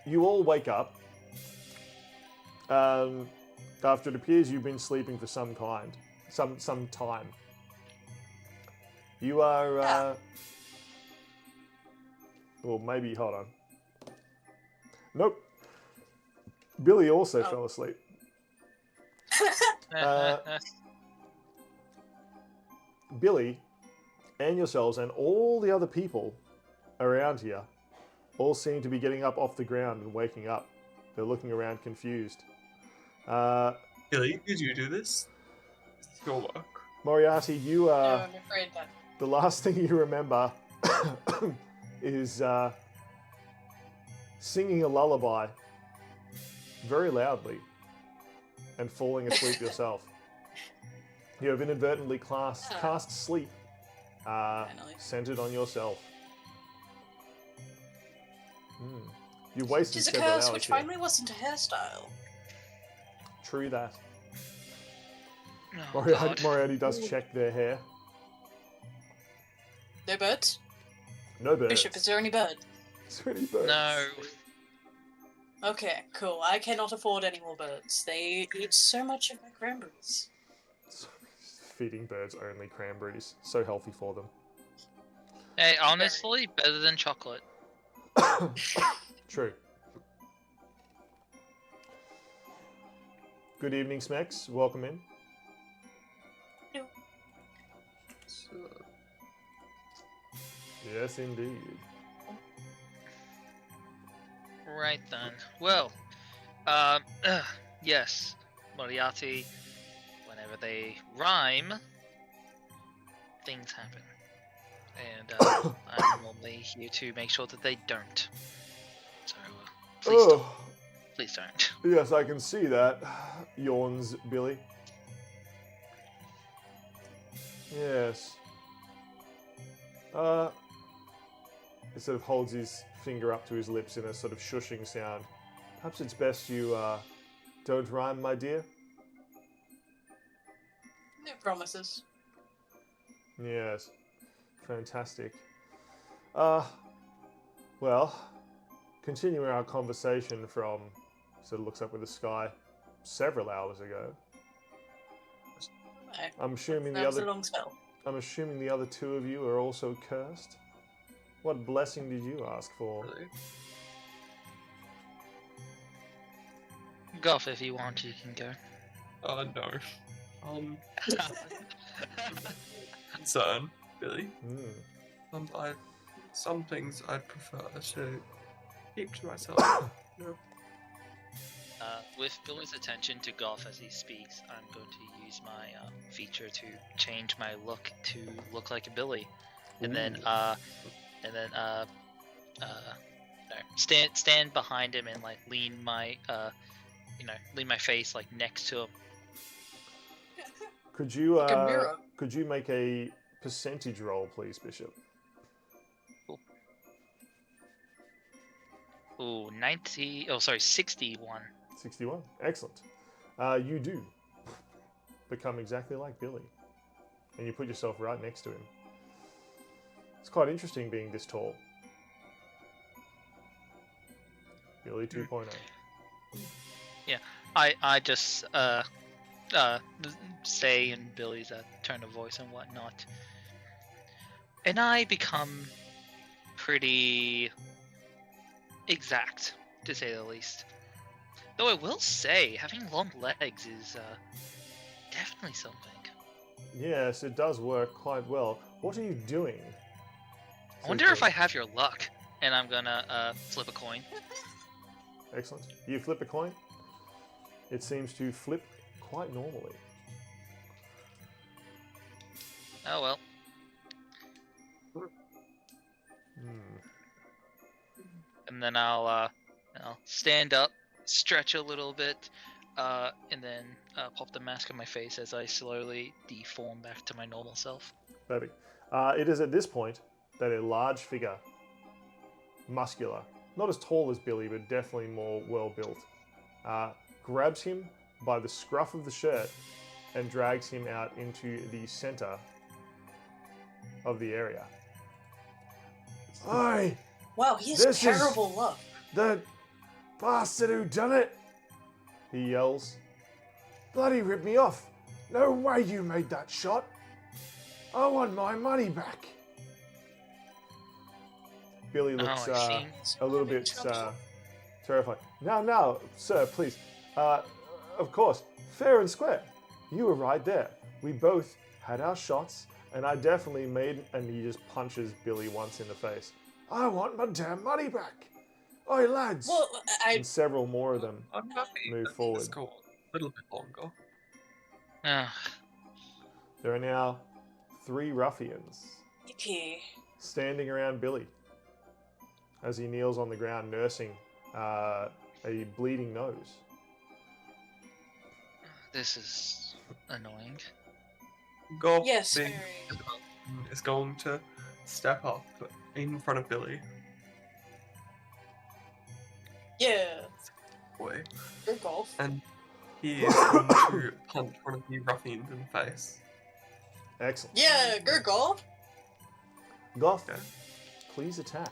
You all wake up. After it appears you've been sleeping for some time. You are. Well, maybe. Hold on. Nope. Billy also fell asleep. Billy and yourselves and all the other people around here all seem to be getting up off the ground and waking up. They're looking around confused. Billy, did you do this? This is your work. Moriarty, you No, are. I'm afraid that. The last thing you remember is singing a lullaby very loudly and falling asleep yourself. You have inadvertently cast sleep centered on yourself. You wasted Tis a several curse hours which here. finally wasn't a hairstyle. True that. Oh, God. Moriarty does check their hair. No birds? No birds. Bishop, is there any bird? Is there any birds? No. Okay, cool. I cannot afford any more birds. They eat so much of my cranberries. Feeding birds only cranberries. So healthy for them. Hey, honestly, better than chocolate. True. Good evening, Smex. Welcome in. So, Yes, indeed. Right then. Well, yes, Moriarty. Whenever they rhyme, things happen, and I'm normally here to make sure that they don't. So please don't. Oh, Please don't. yes, I can see that. Yawns Billy. Yes. He sort of holds his finger up to his lips in a sort of shushing sound. Perhaps it's best you don't rhyme, my dear. No promises. Yes. Fantastic. Well, continuing our conversation from, sort of looks up at the sky, several hours ago. Okay. I'm assuming That was a long spell. I'm assuming the other two of you are also cursed. What blessing did you ask for? really? Golf, if you want, you can go. No. Concern, Billy. Some things I'd prefer to keep to myself. No. With Billy's attention to Golf as he speaks, I'm going to use my feature to change my look to look like a Billy, and then no, stand behind him and like lean my face like next to him. Could you Like a mirror. could you make a percentage roll, please, Bishop? Ooh, 61. 61. Excellent. You do become exactly like Billy, and you put yourself right next to him. It's quite interesting being this tall. Billy 2.0. Yeah, I just say in Billy's tone of voice and whatnot, and I become pretty exact, to say the least. Though I will say, having long legs is definitely something. Yes, it does work quite well. What are you doing? I wonder if I have your luck, and I'm gonna flip a coin. Excellent. You flip a coin. It seems to flip quite normally. Oh well. And then I'll stand up, stretch a little bit, and then pop the mask on my face as I slowly deform back to my normal self. Perfect. It is at this point that a large figure, muscular, not as tall as Billy, but definitely more well-built, grabs him by the scruff of the shirt and drags him out into the center of the area. Oi! Wow, he has This is- terrible luck. The bastard who done it! He yells. Bloody ripped me off. No way you made that shot. I want my money back. Billy looks I see. a little bit terrified. No, sir, please. Of course, fair and square. You were right there. We both had our shots, and I definitely made... And he just punches Billy once in the face. I want my damn money back. Oi, lads. Well, And several more of them I'm happy move that forward. this go a little bit longer. There are now 3 ruffians Yippee. standing around Billy as he kneels on the ground nursing a bleeding nose. This is annoying. Golf Yes, thing very. is going to step up in front of Billy. Yeah. Boy. Good golf. And he is going to punch one of the ruffians in the face. Excellent. Yeah, good golf. Goth, Okay. please attack.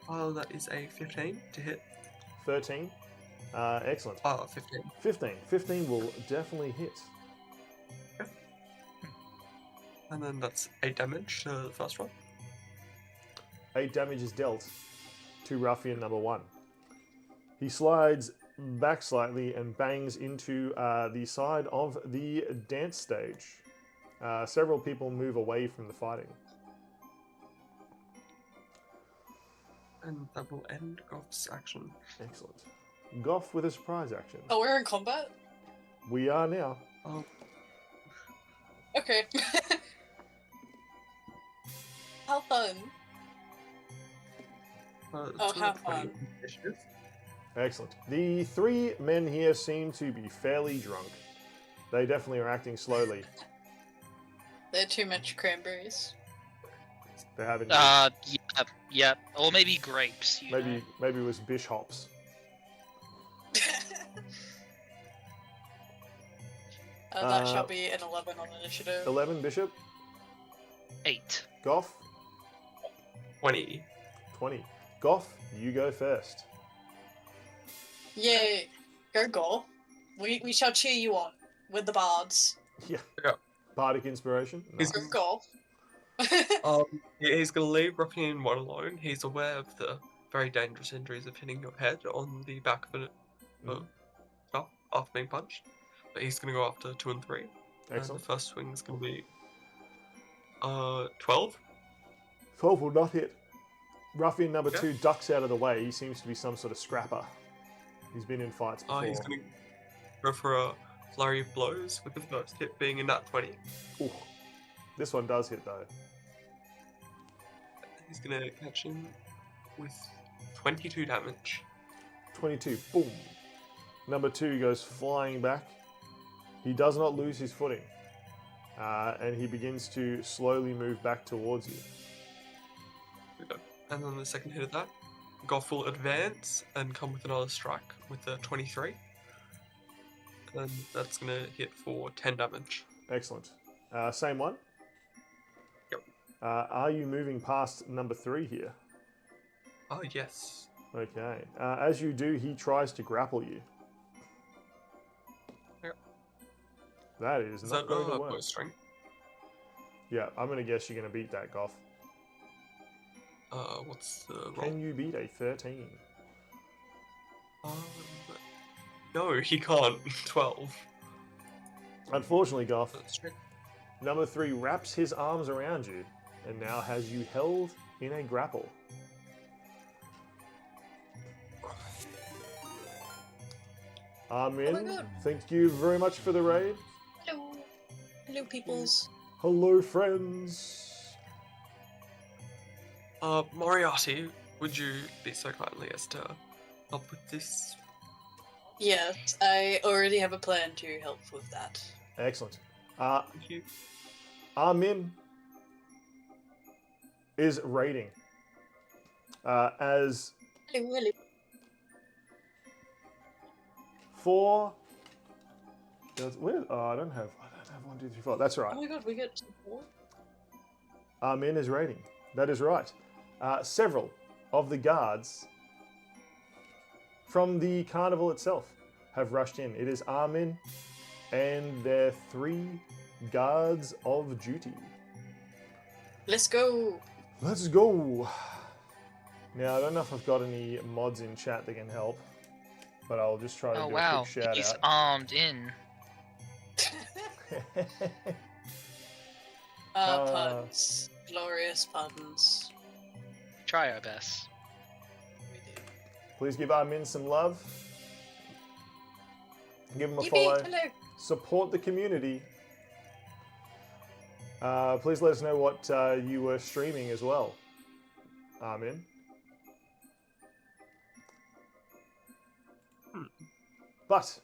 Oh, that is a 15 to hit. 13. Excellent. 15. 15. 15 will definitely hit. And then that's 8 damage to the first one. 8 damage is dealt to ruffian number 1. He slides back slightly and bangs into the side of the dance stage. Several people move away from the fighting. And that will end Goff's action. Excellent. Goff with a surprise action. Oh, we're in combat? We are now. Oh, Okay. How fun. Oh, it's how 20 fun. initiative. Excellent. The 3 men here seem to be fairly drunk. They definitely are acting slowly. They're too much cranberries. They haven't. Yep. Or maybe grapes. You know? Maybe it was bish hops. That shall be an 11 on initiative. 11 bishop. 8. Goff. 20. 20. Goff, you go first. Yay! Go. We shall cheer you on with the bards. Yeah. Yeah. Bardic inspiration. He's Nice. Go. He's gonna leave Ruffian 1 alone. He's aware of the very dangerous injuries of hitting your head on the back of it after being punched. But he's gonna go after 2 and 3. Excellent. And the first swing is gonna be 12. 12 will not hit. Ruffian number Okay. 2 ducks out of the way. He seems to be some sort of scrapper. He's been in fights before. He's gonna go for a flurry of blows with the first hit being in that 20. Ooh. This one does hit though. He's gonna catch him with 22 damage. 22. Boom. Number 2 goes flying back. He does not lose his footing. And he begins to slowly move back towards you. And then the second hit of that, Goff will advance and come with another strike with the 23. And that's gonna hit for 10 damage. Excellent. Same one? Yep. Are you moving past number 3 here? Oh, yes. Okay. As you do, he tries to grapple you. Yep. That is Is not that going to work. bow strength? Yeah, I'm going to guess you're going to beat that, Goff. What's the roll? Can you beat a 13? No, he can't. 12. Unfortunately, Goff, Strength. number 3 wraps his arms around you and now has you held in a grapple. Armin, Oh my God. thank you very much for the raid. Hello. Hello, peoples. Hello, friends. Moriarty, would you be so kindly as to help with this? Yes, I already have a plan to help with that. Excellent. Thank you. Armin is raiding as Hello. 4. Where? Oh, I don't have 1, 2, 3, 4. That's Oh right. my god, we get support? Armin is raiding. That is right. Several of the guards from the carnival itself have rushed in. It is Armin and their 3 guards of duty. Let's go. Let's go. Now, I don't know if I've got any mods in chat that can help, but I'll just try to Oh do wow, a quick shout he's out. armed in. Puns. Glorious puns. Try our best. We do. Please give Armin some love. Give him a Yippee, follow. hello. Support the community. Please let us know what you were streaming as well, Armin. But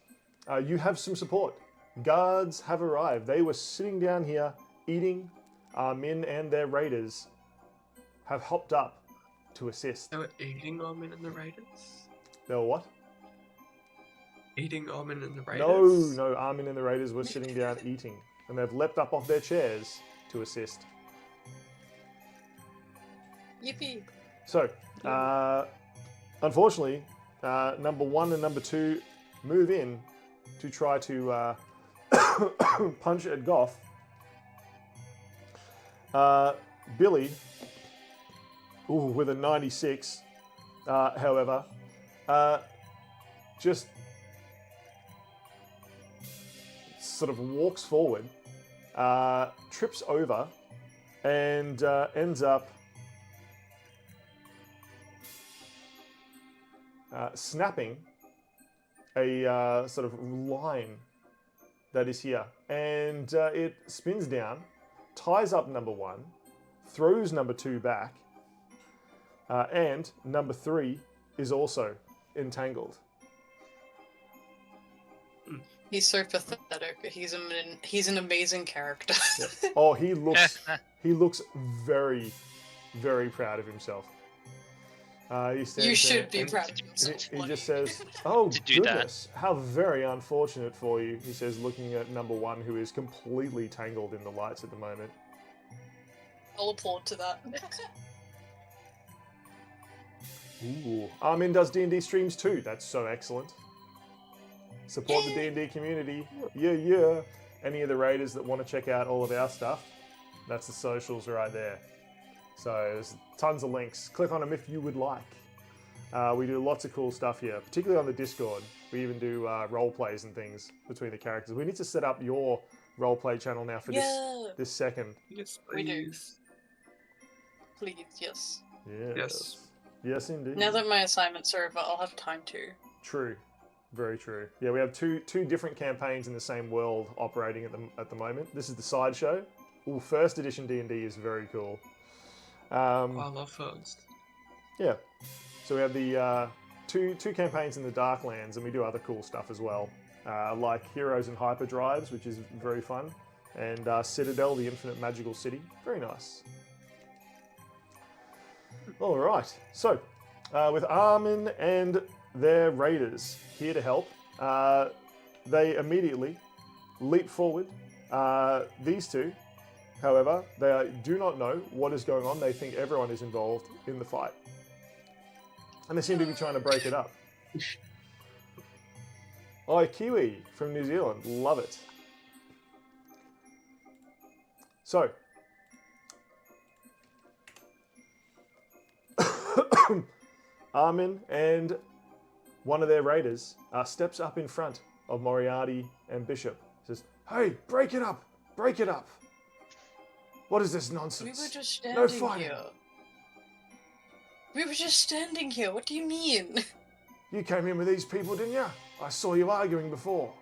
you have some support. Guards have arrived. They were sitting down here eating. Armin and their raiders have hopped up to assist. They were eating Armin and the Raiders? They were what? Eating Armin and the Raiders? No, Armin and the raiders were sitting down eating. And they've leapt up off their chairs to assist. Yippee! So, unfortunately, number 1 and number 2 move in to try to punch at Goff. Billy, with a 96, however, just sort of walks forward, trips over, and ends up snapping a sort of line that is here. And it spins down, ties up number 1, throws number 2 back, and number 3 is also entangled. He's so pathetic. He's an amazing character. Yeah. Oh, he looks very, very proud of himself. He stands You should there be proud of yourself. He just says, "Oh To do that. goodness, how very unfortunate for you." He says, looking at number 1, who is completely tangled in the lights at the moment. I'll applaud to that. Ooh, Armin does D&D streams too. That's so excellent. Support the Yay. D&D community. Yeah. Any of the raiders that want to check out all of our stuff, that's the socials right there. So there's tons of links. Click on them if you would like. We do lots of cool stuff here, particularly on the Discord. We even do role plays and things between the characters. We need to set up your role play channel now for this second. Yes, We do. please. Please, yes. Yes. Yes, indeed. Now that my assignments are over, I'll have time to. True. Very true. Yeah, we have two different campaigns in the same world operating at the moment. This is the Sideshow. Ooh, first edition D&D is very cool. I love first. Yeah. So we have the two campaigns in the Darklands, and we do other cool stuff as well, like Heroes and Hyperdrives, which is very fun, and Citadel, the Infinite Magical City. Very nice. All right. So, with Armin and their raiders here to help, they immediately leap forward. These two, however, they do not know what is going on. They think everyone is involved in the fight. And they seem to be trying to break it up. Oh, Kiwi from New Zealand. Love it. So, Armin and one of their raiders steps up in front of Moriarty and Bishop. Says, "Hey, break it up! Break it up! What is this We nonsense? were just No standing fighting. here. We were just standing here. What do you mean? You came in with these people, didn't you? I saw you arguing before."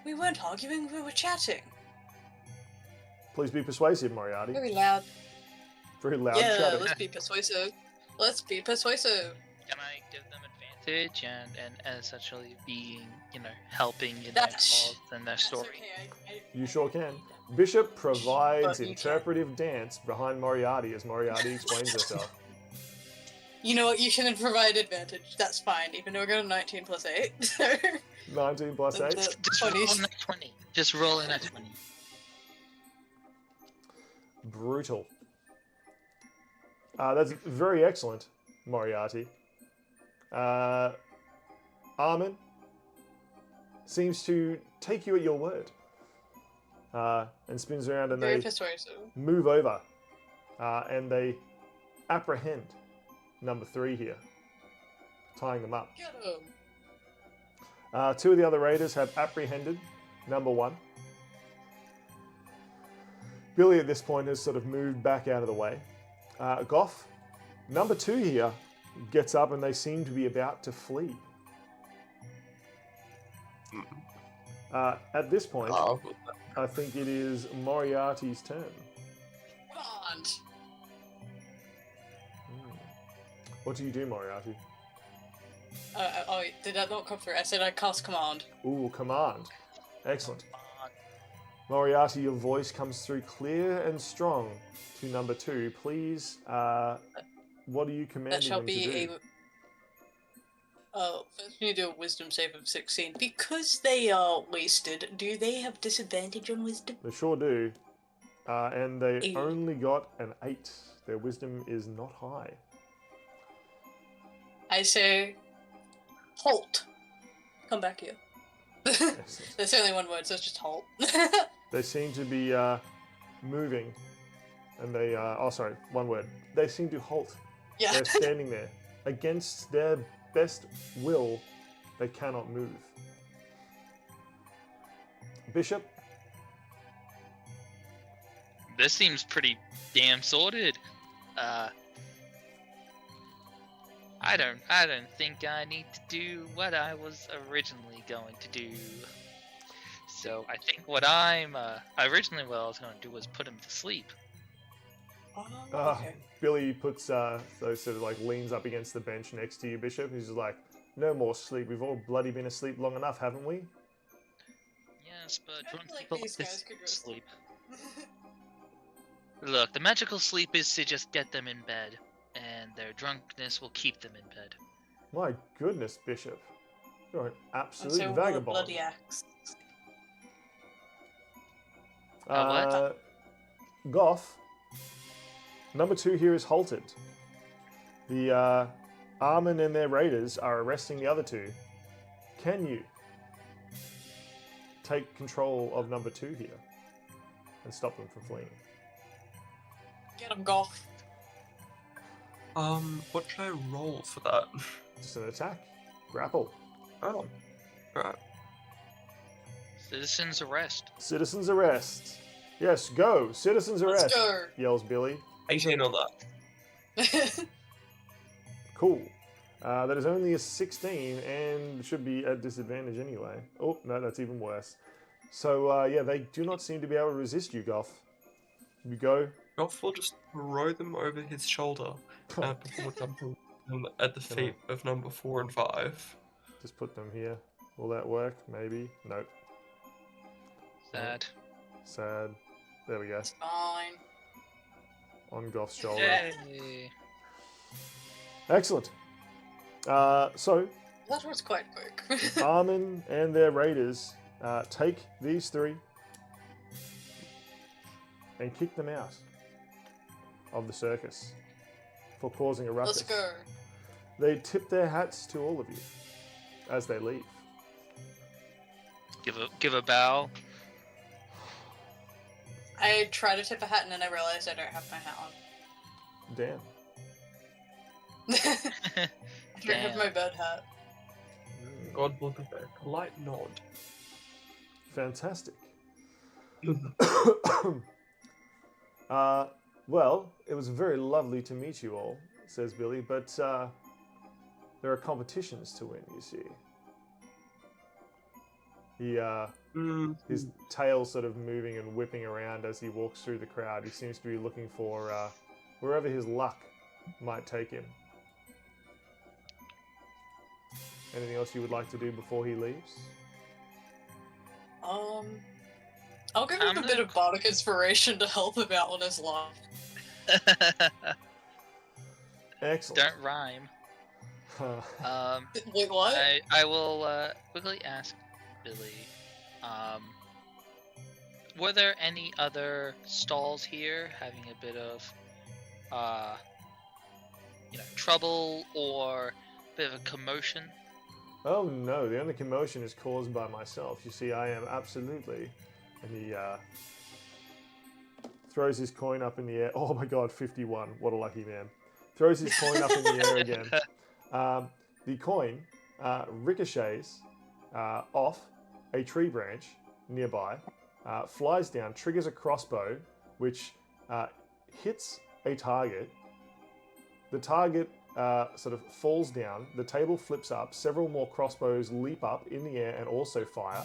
We weren't arguing. We were chatting. Please be persuasive, Moriarty. Very loud. Very loud Yeah, chatting. let's be persuasive. Let's be persuasive. Can I give them advantage and essentially being, helping in their That's- cause and their That's story? okay. You sure can. Bishop provides But you interpretive dance behind Moriarty as Moriarty explains herself. You know what? You can provide advantage. That's fine. Even though we're going 19 plus 8. So 19 plus 8. Just roll in a 20. Just roll in a 20. Brutal. That's very excellent, Moriarty. Armin seems to take you at your word and spins around and very they persuasive. move over and they apprehend number 3 here, tying them up. Get him. 2 of the other raiders have apprehended number 1. Billy at this point has sort of moved back out of the way. Goff, number 2 here, gets up and they seem to be about to flee. At this point, Oh. I think it is Moriarty's turn. Come on. What do you do, Moriarty? Did that not come through? I said I cast command. Ooh, command. Excellent. Moriarty, your voice comes through clear and strong to number 2. Please, what are you commanding That shall them to be do? first we need to do a wisdom save of 16. Because they are wasted, do they have disadvantage on wisdom? They sure do. And they Ew. only got an 8 Their wisdom is not high. I say, halt. Come back here. Excellent. There's only one word, so it's just halt. They seem to be moving, and they one word. They seem to halt. Yeah. They're standing there. Against their best will, they cannot move. Bishop? This seems pretty damn sorted. I don't think I need to do what I was originally going to do. So I think what I was going to do was put him to sleep. Okay. Billy puts those sort of like leans up against the bench next to you, Bishop. He's just like, no more sleep. We've all bloody been asleep long enough, haven't we? Yes, but I drunk feel like people these like guys this could go sleep. Look, the magical sleep is to just get them in bed, and their drunkenness will keep them in bed. My goodness, Bishop. You're an And absolute so will a vagabond. bloody axe. What? Goff, number 2 here is halted. The Armin and their raiders are arresting the other 2. Can you take control of number 2 here and stop them from fleeing? Get him, Golf. What should I roll for that? Just an attack. Grapple. Oh, right. Citizens arrest. Citizens arrest. Yes, go. Citizens arrest. Let's go. Yells Billy. 18 on that. Cool. That is only a 16 and should be at disadvantage anyway. Oh, no, that's even worse. So, yeah, they do not seem to be able to resist you, Goff. You go. Goff will just throw them over his shoulder before jumping them at the feet of number 4 and 5. Just put them here. Will that work? Maybe. Nope. Sad. Sad. There we go. It's fine. On Goff's shoulder. Yay. Excellent. So, That was quite quick. Armin and their raiders take these 3 and kick them out of the circus for causing a ruckus. Let's go. They tip their hats to all of you as they leave. Give a bow. I try to tip a hat and then I realized I don't have my hat on. Damn. I don't have my bird hat. God will give a polite nod. Fantastic. Well, it was very lovely to meet you all, says Billy, but there are competitions to win, you see. His tail sort of moving and whipping around as he walks through the crowd. He seems to be looking for wherever his luck might take him. Anything else you would like to do before he leaves? I'll give him a bit of bardic inspiration to help him out on his life. Excellent. Don't rhyme. Wait, what? I will quickly ask Billy. Were there any other stalls here having a bit of, trouble or a bit of a commotion? Oh no, the only commotion is caused by myself. You see, I am absolutely... And he throws his coin up in the air. Oh my god, 51. What a lucky man. Throws his coin up in the air again. The coin ricochets off a tree branch nearby, flies down, triggers a crossbow, which hits a target. The target sort of falls down. The table flips up. Several more crossbows leap up in the air and also fire.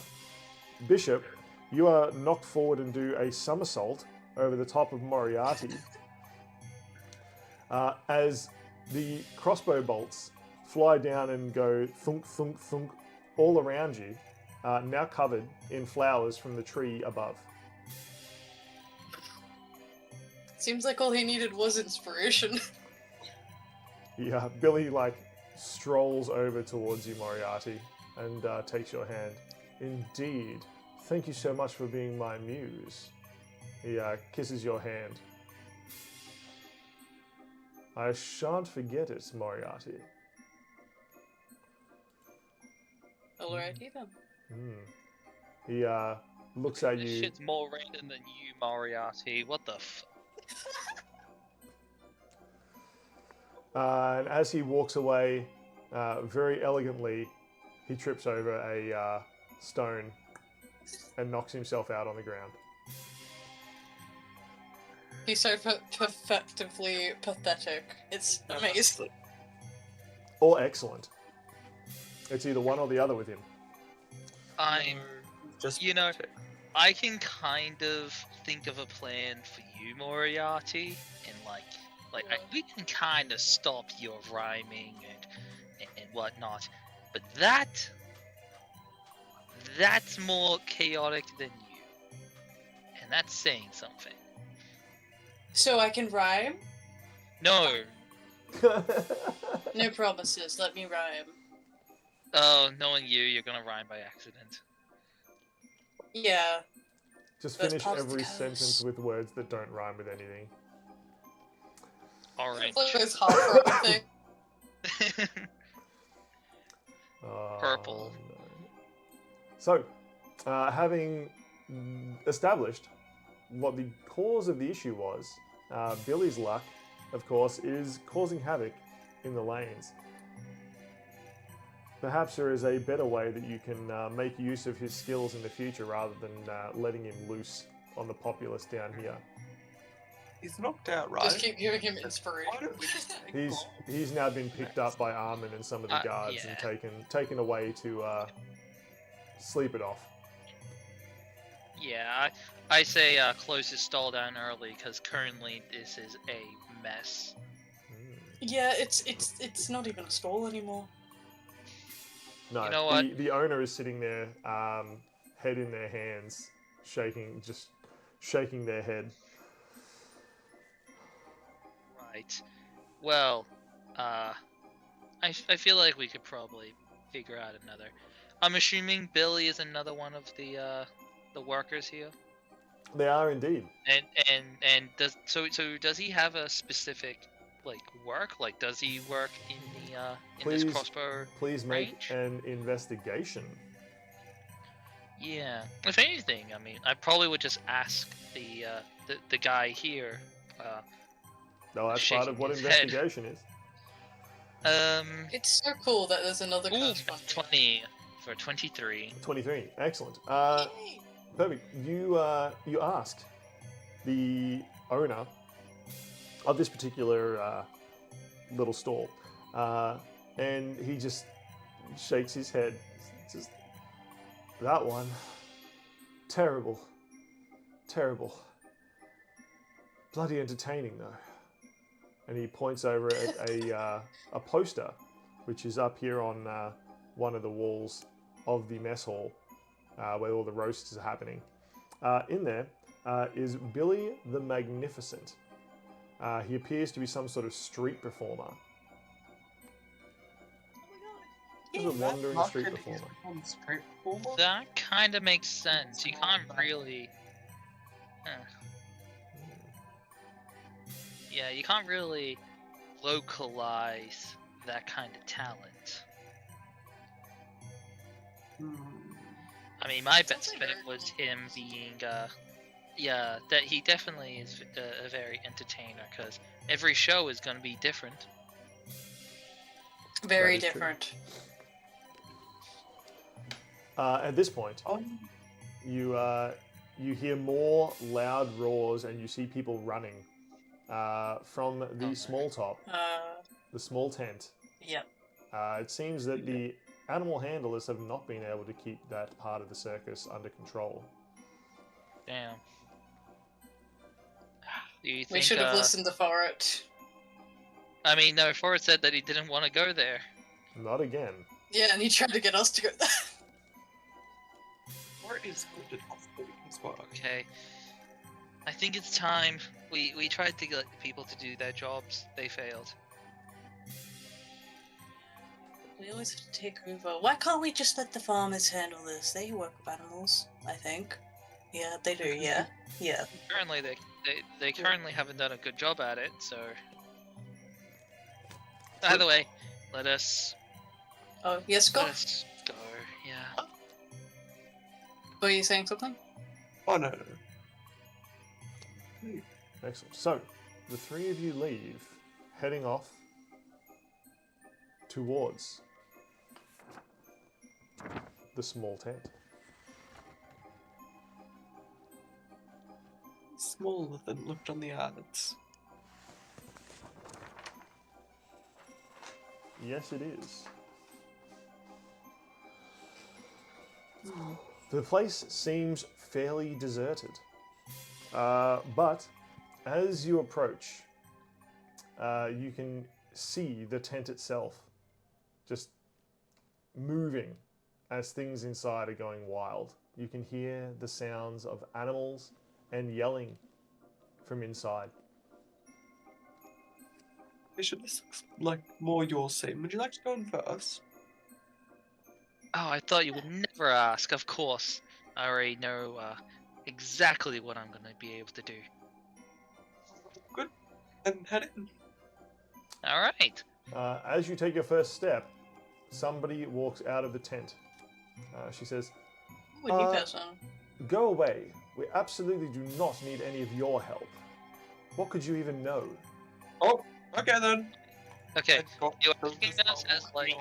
Bishop, you are knocked forward and do a somersault over the top of Moriarty as the crossbow bolts fly down and go thunk, thunk, thunk all around you, now covered in flowers from the tree above. Seems like all he needed was inspiration. Yeah, Billy strolls over towards you, Moriarty, and takes your hand. Indeed. Thank you so much for being my muse. He kisses your hand. I shan't forget it, Moriarty. Alrighty then. He looks at This you. shit's more random than you, Moriarty. What the f? And as he walks away, very elegantly, he trips over a stone and knocks himself out on the ground. He's so perfectively pathetic. It's amazing. Or excellent. It's either one or the other with him. I'm, Just you know, I can kind of think of a plan for you, Moriarty, and we can kind of stop your rhyming and whatnot, but that's more chaotic than you, and that's saying something. So I can rhyme? No. No promises. Let me rhyme. Oh, knowing you, you're gonna rhyme by accident. Yeah. Just That's finish part of the every curse. sentence with words that don't rhyme with anything. Orange. Look at this heartbroken thing. Purple. No. So, having established what the cause of the issue was, Billy's luck, of course, is causing havoc in the lanes. Perhaps there is a better way that you can make use of his skills in the future rather than letting him loose on the populace down here. He's knocked out, right? Just keep giving him Why inspiration. don't we just take He's now been picked up by Armin and some of the guards yeah. and taken away to sleep it off. Yeah, I say close his stall down early because currently this is a mess. Yeah, it's not even a stall anymore. No, You know what? The owner is sitting there, head in their hands, just shaking their head. Right. Well, I feel like we could probably figure out another. I'm assuming Billy is another one of the workers here. They are indeed. And does he have a specific work? Like, does he work in the in this crossbow? Please make range? an investigation. Yeah. If anything, I mean, I probably would just ask the guy here. No, that's part Shaking of what his head. investigation is. It's so cool that there's another Ooh, curse one. 20 for 23. 23. Excellent. Yay. Perfect. You ask the owner of this particular little stall, and he just shakes his head. Just that one. Terrible. Terrible. Bloody entertaining though. And he points over at a poster, which is up here on one of the walls of the mess hall, where all the roasts are happening. In there is Billy the Magnificent. He appears to be some sort of street performer. He's a wandering street performer. That kind of makes sense. You can't really. Yeah, you can't really localize that kind of talent. I mean, my best bet was him being, yeah, that he definitely is a very entertainer, because every show is going to be different. Very That is true. different. At this point, you hear more loud roars and you see people running from the small top, the small tent. Yep. It seems that the animal handlers have not been able to keep that part of the circus under control. Damn. Do you think, We should have listened to Forrest. I mean, no, Forrest said that he didn't want to go there. Not again. Yeah, and he tried to get us to go there. Where is good at doing his work? Okay. I think it's time. We tried to get people to do their jobs. They failed. We always have to take over. Why can't we just let the farmers handle this? They work with animals, I think. Yeah, they do, yeah. Yeah. Currently, they currently haven't done a good job at it, so... By the way, let us Oh, yes, go. let us go. Yeah. Were you saying something? Oh no. Excellent. So, the three of you leave, heading off towards the small tent. Smaller than looked on the ads. Yes, it is. The place seems fairly deserted. But as you approach, you can see the tent itself just moving as things inside are going wild. You can hear the sounds of animals and yelling from inside. Bishop, this looks like more your scene. Would you like to go in first? Oh, I thought you would never ask. Of course, I already know exactly what I'm gonna be able to do. Good. And head in. All right. As you take your first step, somebody walks out of the tent. She says, Ooh, a new person. "Go away. We absolutely do not need any of your help. What could you even know?" Oh, okay then. Okay. Go. You Go are asking to us as like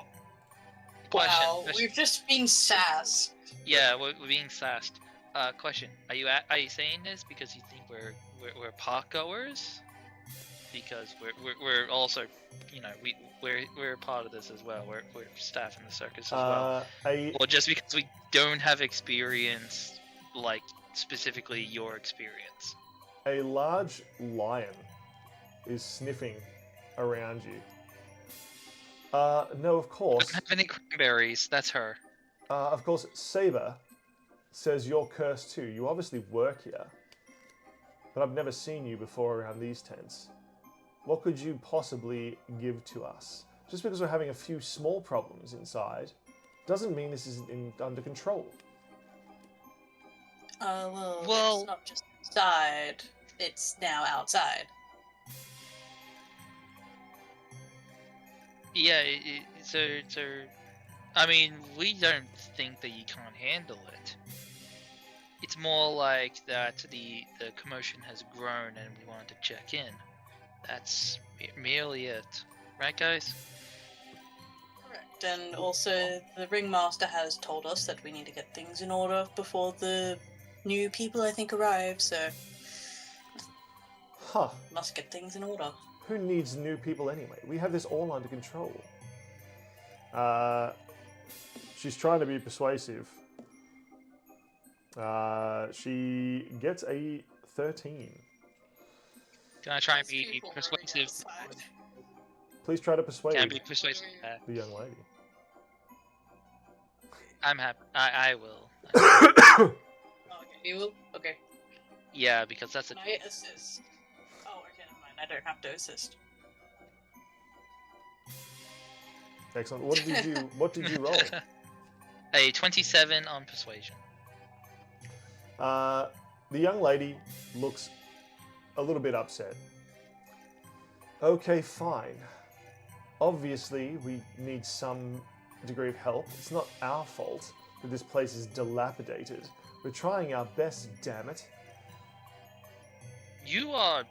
Wow, question. we've just been sassed. Yeah, we're being sassed. Question: Are you saying this because you think we're park goers? Because we're also, you know, we're a part of this as well. We're staff in the circus as well. Or just because we don't have experience, like specifically your experience. A large lion is sniffing around you. No, of I course. don't have any cranberries. That's her. Of course, Saber says you're cursed too. You obviously work here. But I've never seen you before around these tents. What could you possibly give to us? Just because we're having a few small problems inside doesn't mean this isn't under control. Well, it's not just inside, it's now outside. Yeah. So I mean, we don't think that you can't handle it. It's more like that the commotion has grown and we wanted to check in. That's merely it. Right, guys? Correct. And also, the ringmaster has told us that we need to get things in order before the new people, I think, arrive, so Huh. must get things in order. Who needs new people anyway? We have this all under control. She's trying to be persuasive. She gets a 13. Can I try and Those be people are persuasive? outside. Please try to persuade Can I be persuasive? the young lady. I'm happy. I will. Okay, you will? Okay. Yeah, because that's a. Can I assist? Oh, okay, never mind. I don't have to assist. Excellent. What did you roll? A 27 on persuasion. The young lady looks a little bit upset. Okay, fine. Obviously, we need some degree of help. It's not our fault that this place is dilapidated. We're trying our best, damn it. You are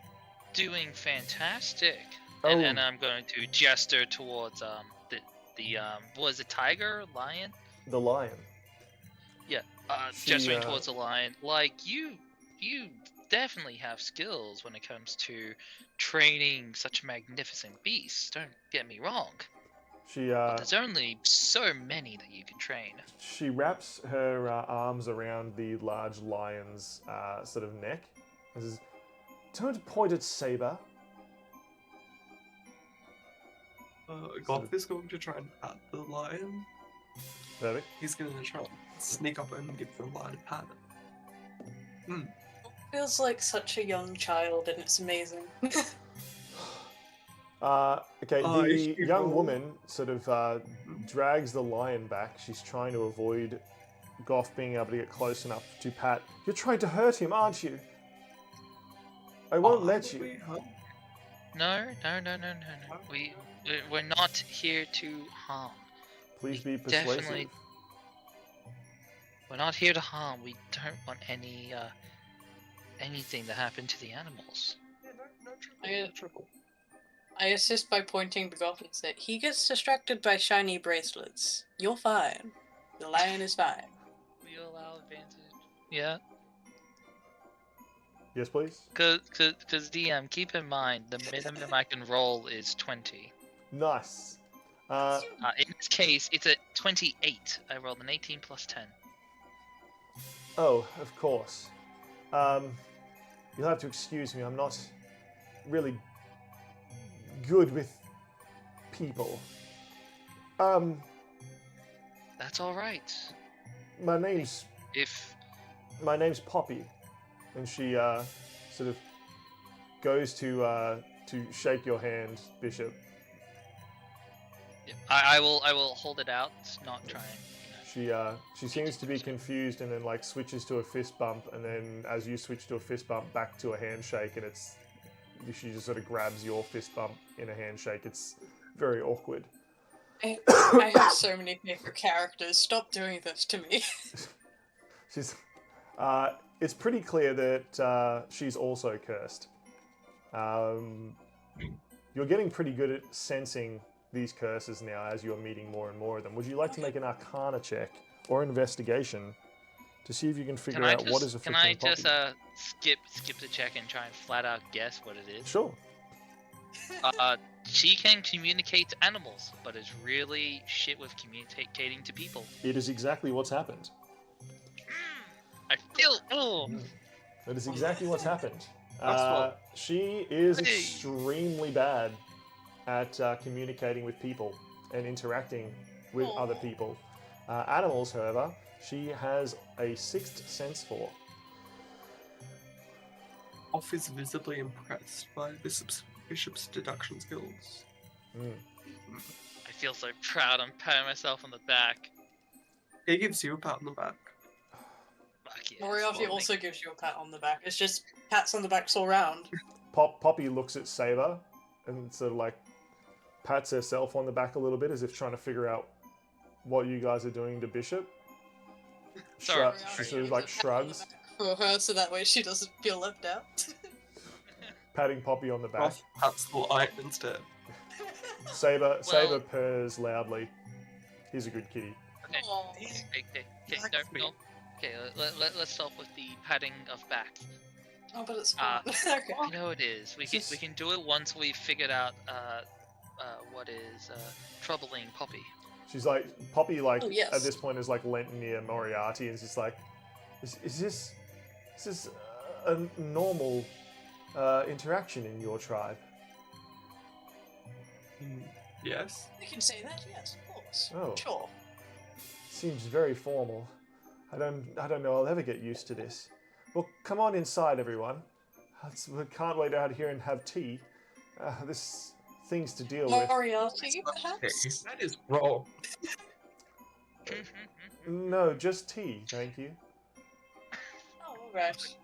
doing fantastic. Oh. And I'm going to gesture towards the was it tiger, lion? The lion. Yeah. She, Gesturing towards the lion. Like you definitely have skills when it comes to training such magnificent beasts. Don't get me wrong. But there's only so many that you can train. She wraps her arms around the large lion's sort of neck and says, "Don't point at Saber." Goth is going to try and pat the lion. Perfect. He's going to try and sneak up and give the lion a pat. Feels like such a young child, and it's amazing. Okay, Is the she young wrong? woman sort of drags the lion back. She's trying to avoid Goth being able to get close enough to pat. You're trying to hurt him, aren't you? I won't let you. No. We're not here to harm. Please be Definitely. persuasive. We're not here to harm. We don't want anything to happen to the animals. I assist by pointing to Goff and say, he gets distracted by shiny bracelets. You're fine. The lion is fine. We allow advantage. Yeah. Yes, please. Cause DM, keep in mind the minimum I can roll is 20. Nice. In this case, it's a 28. I rolled an 18 plus 10. Oh, of course. You'll have to excuse me. I'm not really good with people. That's all right. My name's If Poppy, and she sort of goes to shake your hand, Bishop. I will hold it out, not trying. She seems to be confused, and then like switches to a fist bump, and then as you switch to a fist bump, back to a handshake, and she just sort of grabs your fist bump in a handshake. It's very awkward. I have so many favorite characters. Stop doing this to me. She's. It's pretty clear that she's also cursed. You're getting pretty good at sensing these curses now as you're meeting more and more of them. Would you like to make an Arcana check or investigation to see if you can figure out what is afflicting Poppy? Can I just skip the check and try and flat out guess what it is? Sure. She can communicate to animals, but is really shit with communicating to people. It is exactly what's happened. I feel. That is exactly what's happened. That's She is extremely bad at communicating with people and interacting with other people. Animals, however, she has a sixth sense for. Off is visibly impressed by Bishop's deduction skills. I feel so proud. I'm patting myself on the back. He gives you a pat on the back. Fuck yeah, Moriarty also gives you a pat on the back. It's just pats on the backs all round. Poppy looks at Saber and sort of like pats herself on the back a little bit as if trying to figure out what you guys are doing to Bishop. Sorry. She sort of like shrugs, For her, so that way she doesn't feel left out. patting Poppy on the back. Roth pats the lion instead. Saber purrs loudly. He's a good kitty. Okay. Aw. No. Okay, let's start with the patting of back. Oh, but it's fun. Okay. You know it is. We can do it once we've figured out what is troubling Poppy. She's like, Poppy, like, Oh, yes. at this point is like lent near Moriarty and is just like, is this a normal interaction in your tribe? Yes. You can say that, yes, of course. Oh. Sure. Seems very formal. I don't know I'll ever get used to this. Well, come on inside, everyone. We can't wait out here and have tea. There's things to deal with. Moriarty, Okay, perhaps? that is wrong. No, just tea, thank you. Oh, alright.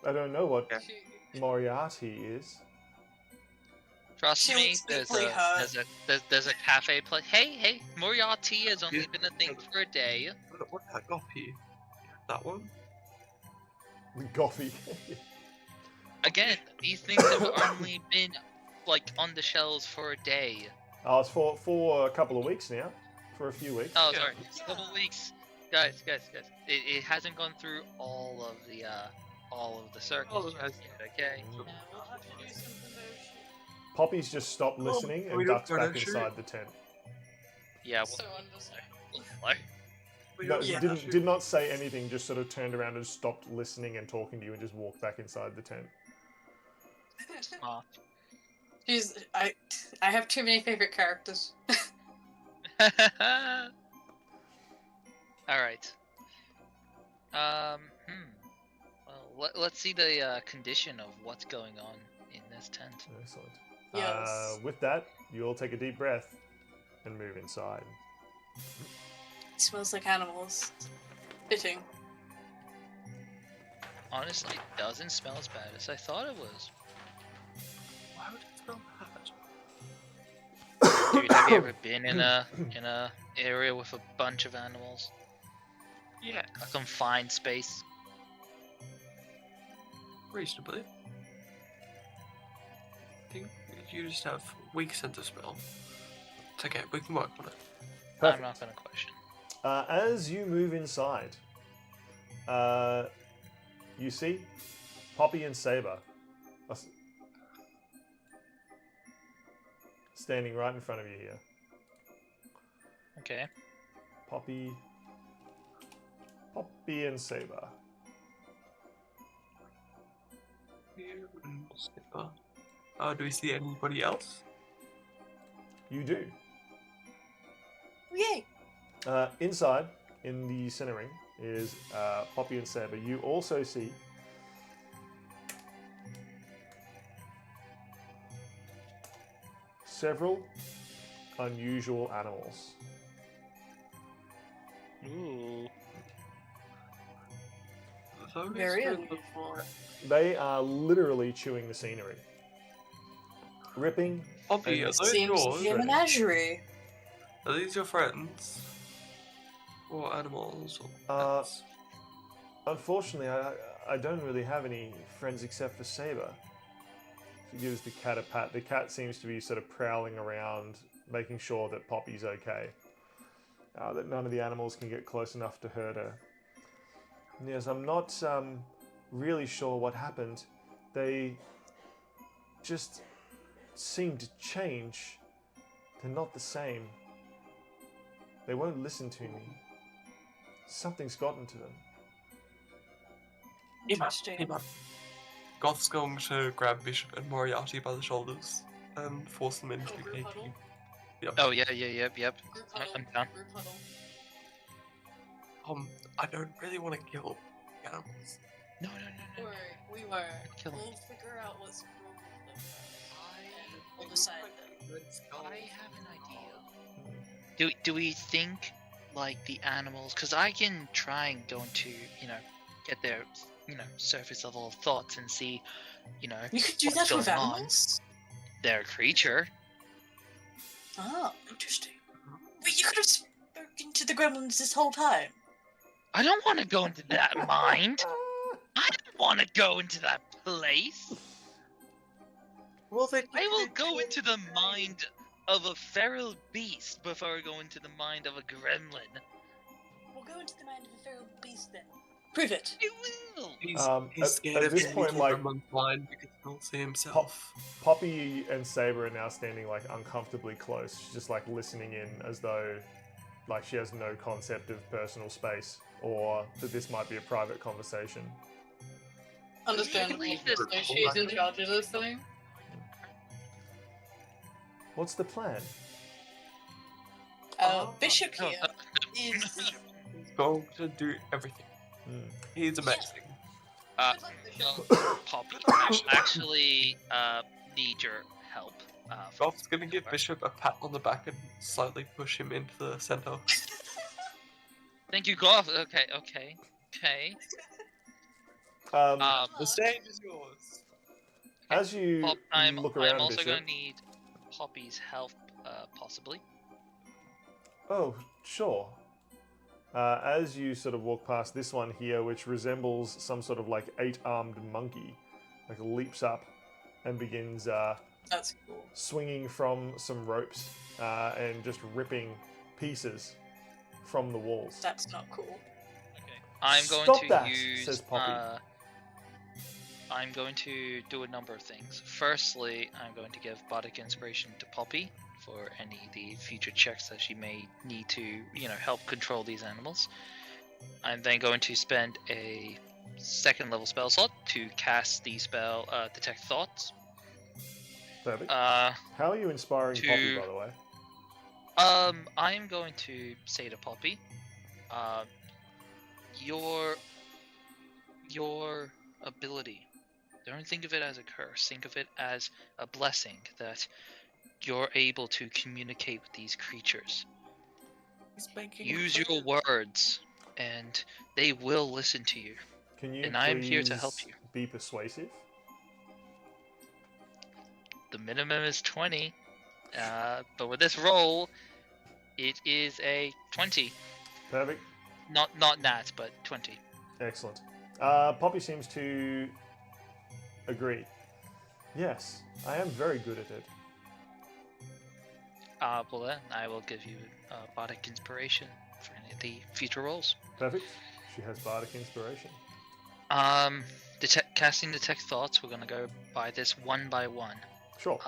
I don't know what She- Moriarty is. Trust She me, looks there's deeply hurt. a cafe place. Hey, Moriarty has only been a thing for a day. What's that copy? That one? The Goffy. Again, these things have only been like on the shelves for a day. Oh, it's for a couple of weeks now. For a few weeks. Oh, Yeah. sorry, a couple weeks. Guys. It hasn't gone through all of the circles Oh, yet, okay? No, we'll have to do some promotion. Poppy's just stopped listening we and don't ducks gotta back shoot. inside the tent. Yeah. So understandable. No, Yeah. did not say anything, just sort of turned around and stopped listening and talking to you and just walked back inside the tent. I have too many favorite characters. All right. Well, let's see the condition of what's going on in this tent. Excellent. Yes. With that, you'll take a deep breath and move inside. It smells like animals. Fitting. Honestly, it doesn't smell as bad as I thought it was. you ever been in a area with a bunch of animals? Yeah, A confined space? reasonably. I think you just have weak sense of smell. It's okay, we can work on it. I'm not gonna question. As you move inside, you see Poppy and Saber standing right in front of you here. Okay. Poppy and Saber. Do we see anybody else? You do. Yay! Inside, in the center ring, is Poppy and Saber. You also see several unusual animals. Ooh. Those Very are unusual. They are literally chewing the scenery. Ripping. Poppy, are And those Seems to yours? be a menagerie. Are these your friends? Or animals? Or Uh, pets? Unfortunately, I don't really have any friends except for Saber. She gives the cat a pat. The cat seems to be sort of prowling around, making sure that Poppy's okay. That none of the animals can get close enough to hurt her. Yes, I'm not really sure what happened. They just seem to change. They're not the same. They won't listen to me. Something's gotten to them. Interesting. Goth's going to grab Bishop and Moriarty by the shoulders and force them into Group a huddle? KP. Yep. Oh yeah, yep. Group huddle. I'm down. Group huddle. I don't really want to kill the animals. No. Don't worry, we were. Kill 'em. We'll figure out what's wrong with them first. We'll decide then. I have an idea. Do we think like the animals? Because I can try and go into get their surface level of thoughts and see You could do what's that with going on. animals? Their creature. Oh, interesting. Wait, you could have spoken to the gremlins this whole time. I don't want to go into that mind. I don't want to go into that place. Well, then I will go into the mind of a feral beast before I go into the mind of a gremlin. We'll go into the mind of a feral beast then. Prove it. I will. He's scared at of this his point, little like- gremlin blind because he can't see himself. Poppy and Saber are now standing like uncomfortably close. She's just like listening in as though like she has no concept of personal space or that this might be a private conversation. Understandably, Leave this- so she's in charge of this thing. What's the plan? Bishop No, here is. He's going to do everything. Hmm. He's amazing. Good luck, Bishop. Well, Poppy, actually, need your help. Goth's going to give Bishop a pat on the back and slightly push him into the center. Thank you, Goth. Okay. The stage is yours. As you I'm look around, also Bishop. gonna need Poppy's help, possibly. Oh, sure. As you sort of walk past this one here, which resembles some sort of like 8-armed monkey, like leaps up and begins That's cool. swinging from some ropes and just ripping pieces from the walls. That's not cool. Okay. I'm going Stop to that, use. says Poppy. I'm going to do a number of things. Firstly, I'm going to give Bardic Inspiration to Poppy for any of the future checks that she may need to, help control these animals. I'm then going to spend a second level spell slot to cast the spell Detect Thoughts. Perfect. Uh, How are you inspiring to- Poppy, by the way? I am going to say to Poppy, your ability. Don't think of it as a curse. Think of it as a blessing that you're able to communicate with these creatures. He's making Use your words, and they will listen to you. Can you and I'm here to help please you. be persuasive? The minimum is 20. But with this roll, it is a 20. Perfect. Not nat, but 20. Excellent. Poppy seems to agree. Yes, I am very good at it. Well then, I will give you bardic inspiration for any of the future rolls. Perfect. She has bardic inspiration. Casting detect thoughts. We're gonna go by this one by one. Sure.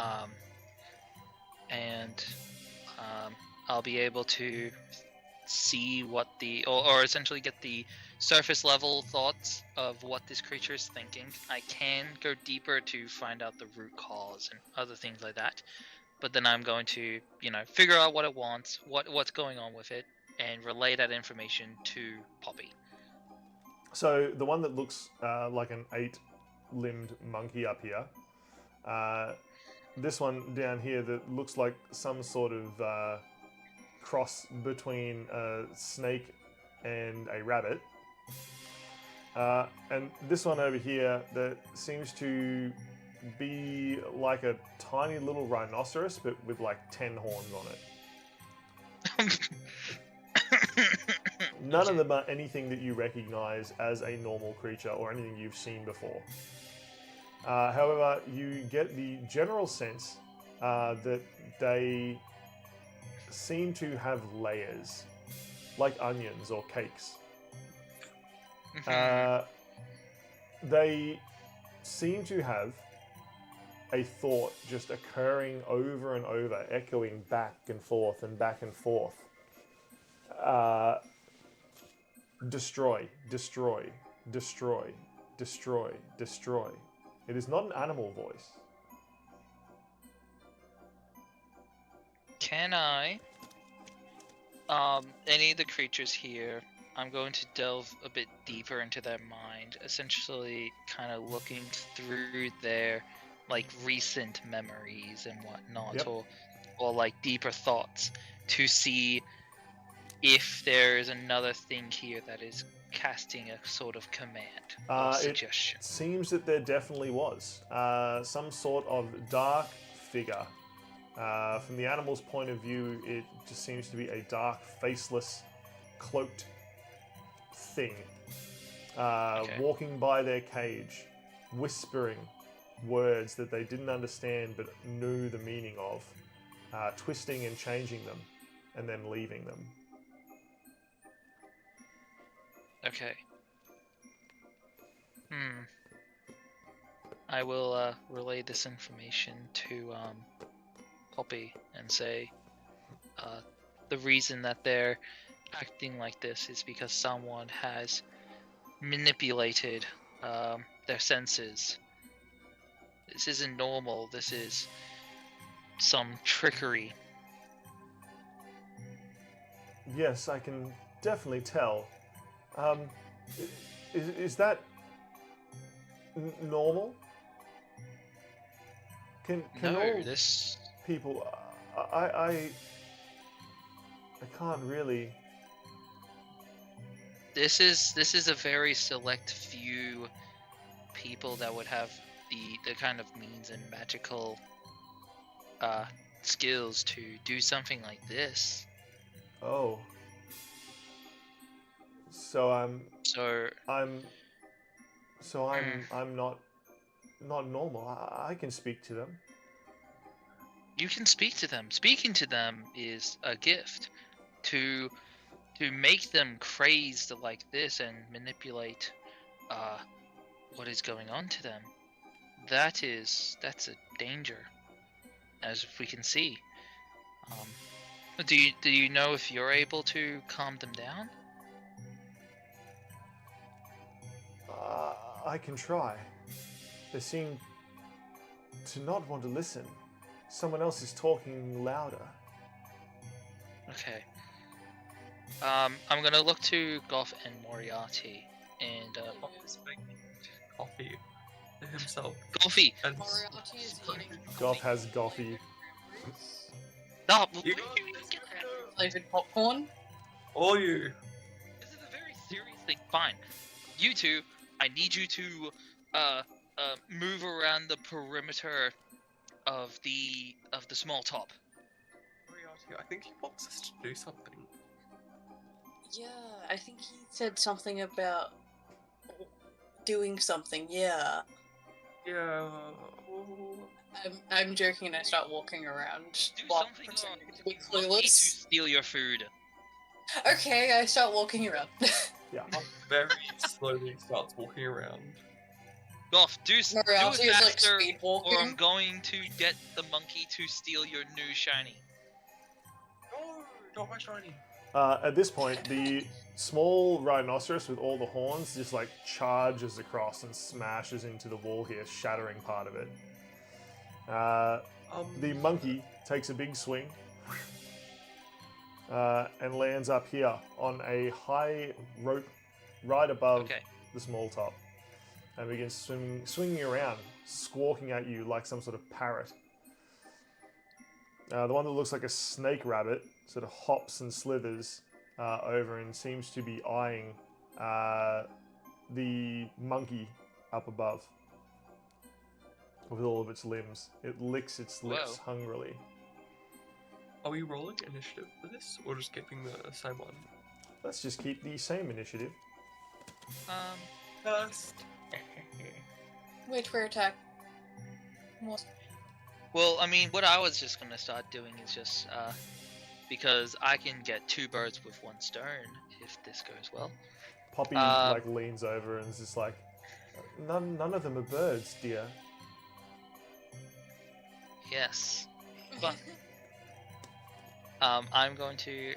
And I'll be able to see what or essentially get the surface level thoughts of what this creature is thinking. I can go deeper to find out the root cause and other things like that. But then I'm going to, figure out what it wants, what's going on with it, and relay that information to Poppy. So the one that looks like an 8-limbed monkey up here, this one down here that looks like some sort of cross between a snake and a rabbit, and this one over here that seems to be like a tiny little rhinoceros but with like 10 horns on it. None of them are anything that you recognize as a normal creature or anything you've seen before. However, you get the general sense that they seem to have layers, like onions or cakes. They seem to have a thought just occurring over and over, echoing back and forth and back and forth. Destroy, destroy, destroy, destroy, destroy. It is not an animal voice. Can I, any of the creatures here, I'm going to delve a bit deeper into their mind, essentially kind of looking through their recent memories and whatnot, Yep. or deeper thoughts to see if there is another thing here that is casting a sort of command or suggestion. It seems that there definitely was some sort of dark figure. From the animal's point of view, it just seems to be a dark, faceless, cloaked thing walking by their cage, whispering words that they didn't understand but knew the meaning of, twisting and changing them, and then leaving them. Okay. I will relay this information to Poppy and say the reason that they're acting like this is because someone has manipulated their senses. This isn't normal. This is some trickery. Yes, I can definitely tell. Is that normal? Can No, all this people? I can't really. This is a very select few people that would have the kind of means and magical skills to do something like this. Oh. So I'm not normal. I can speak to them. You can speak to them. Speaking to them is a gift. To make them crazed like this and manipulate what is going on to them, that's a danger, as we can see. Do you know if you're able to calm them down? I can try. They seem to not want to listen. Someone else is talking louder. Okay. I'm gonna look to Goff and Moriarty and Coffee himself. Goffy. And Moriarty is eating Goff has Goffy. No, You- flavored popcorn. Or you. this is a very serious thing. Fine, you two. I need you to move around the perimeter of the small top. I think he wants us to do something. Yeah, I think he said something about doing something. Yeah. Yeah. I'm joking and I start walking around Do while something pretending or to be monkey to clueless. steal your food. Okay, I start walking around. Yeah. Very slowly starts walking around. Goff, do it Morality is like faster, speed or I'm walking. going to get the monkey to steal your new shiny. No, not my shiny. At this point, the small rhinoceros with all the horns just like charges across and smashes into the wall here, shattering part of it. The monkey takes a big swing and lands up here on a high rope right above Okay. the small top and begins swinging around, squawking at you like some sort of parrot. The one that looks like a snake rabbit sort of hops and slithers over and seems to be eyeing the monkey up above with all of its limbs. It licks its lips Whoa. hungrily. Are we rolling initiative for this, or just keeping the same one? Let's just keep the same initiative. First. Wait for attack. What? Well, I mean, what I was just gonna start doing is just, because I can get 2 birds with 1 stone if this goes well. Poppy like leans over and is just like, none of them are birds, dear. Yes. But I'm going to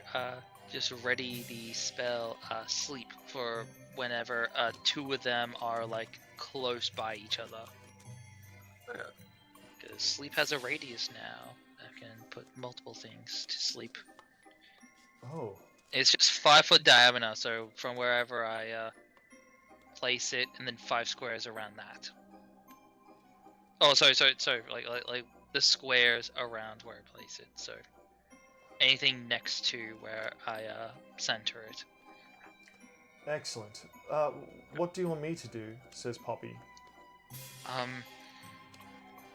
just ready the spell sleep for whenever 2 of them are like close by each other. Yeah. Because sleep has a radius now. I can put multiple things to sleep. Oh, It's just 5-foot diameter, so from wherever I place it, and then 5 squares around that. Oh, sorry, like the squares around where I place it. So anything next to where I center it. excellent. What do you want me to do? Says Poppy.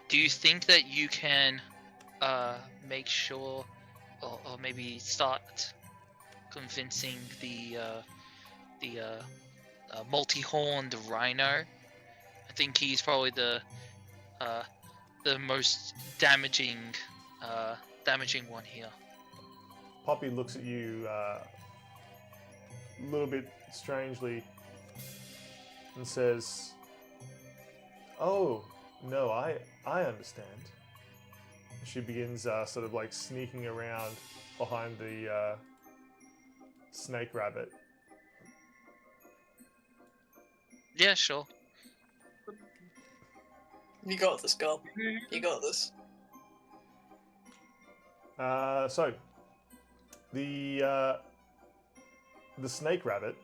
Do you think that you can make sure, or maybe start convincing the multi-horned rhino? I think he's probably the most damaging one here. Poppy looks at you a little bit strangely and says, "Oh, no, I understand." She begins sort of like sneaking around behind the snake rabbit. Yeah, sure. You got this, girl. You got this. So the snake rabbit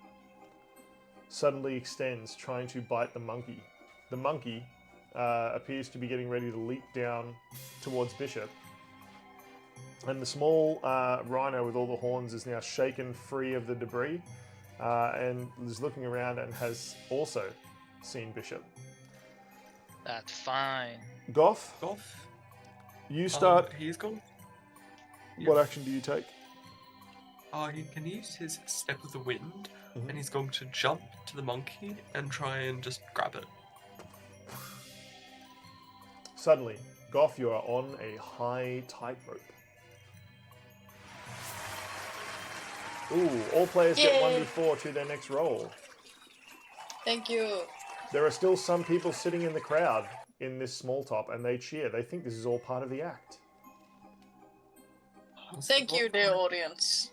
suddenly extends, trying to bite the monkey. The monkey appears to be getting ready to leap down towards Bishop, and the small rhino with all the horns is now shaken free of the debris and is looking around and has also seen Bishop. That's fine. Goff, Goff. you start. He's gone. What action do you take? He can use his step of the wind, Mhm. and he's going to jump to the monkey and try and just grab it. Suddenly, Goff, you are on a high tightrope. Ooh, all players get Yay. 1d4 to their next roll. Thank you. There are still some people sitting in the crowd in this small top and they cheer. They think this is all part of the act. Thank you, dear audience.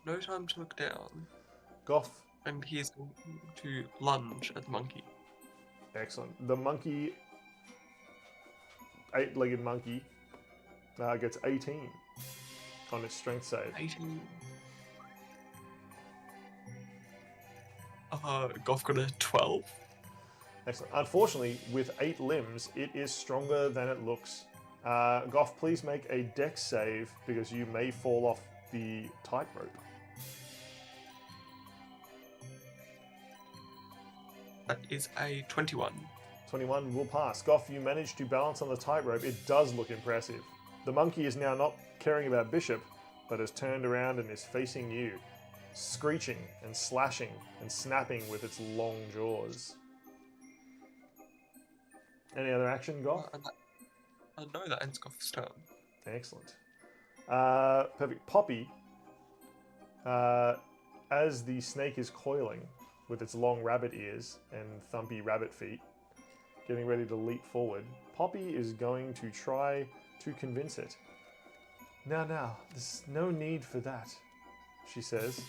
No time to look down, Goff, and he's going to lunge at the monkey. excellent. The monkey, 8-legged monkey, gets 18 on its strength save. 18. Goff got a 12. Excellent. Unfortunately, with 8 limbs, it is stronger than it looks. Goff, please make a dex save because you may fall off the tightrope. That is a 21. 21 will pass. Goff, you managed to balance on the tightrope. It does look impressive. The monkey is now not caring about Bishop, but has turned around and is facing you, screeching and slashing and snapping with its long jaws. Any other action, Goth? No, that ends Goth's turn. Excellent. Perfect. Poppy, as the snake is coiling with its long rabbit ears and thumpy rabbit feet, getting ready to leap forward, Poppy is going to try to convince it. Now, there's no need for that, she says.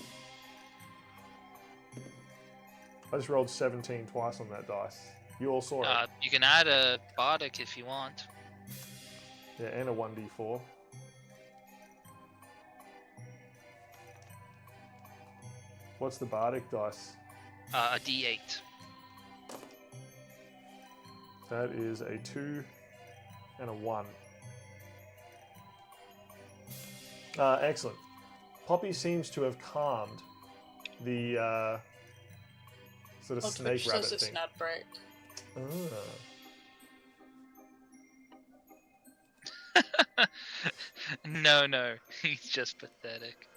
I just rolled 17 twice on that dice. You all saw it. You can add a bardic if you want. Yeah, and a 1d4. What's the bardic dice? A d8. That is a 2 and a 1. Excellent. Poppy seems to have calmed the sort of snake rabbit says it's thing. not break. No, he's just pathetic.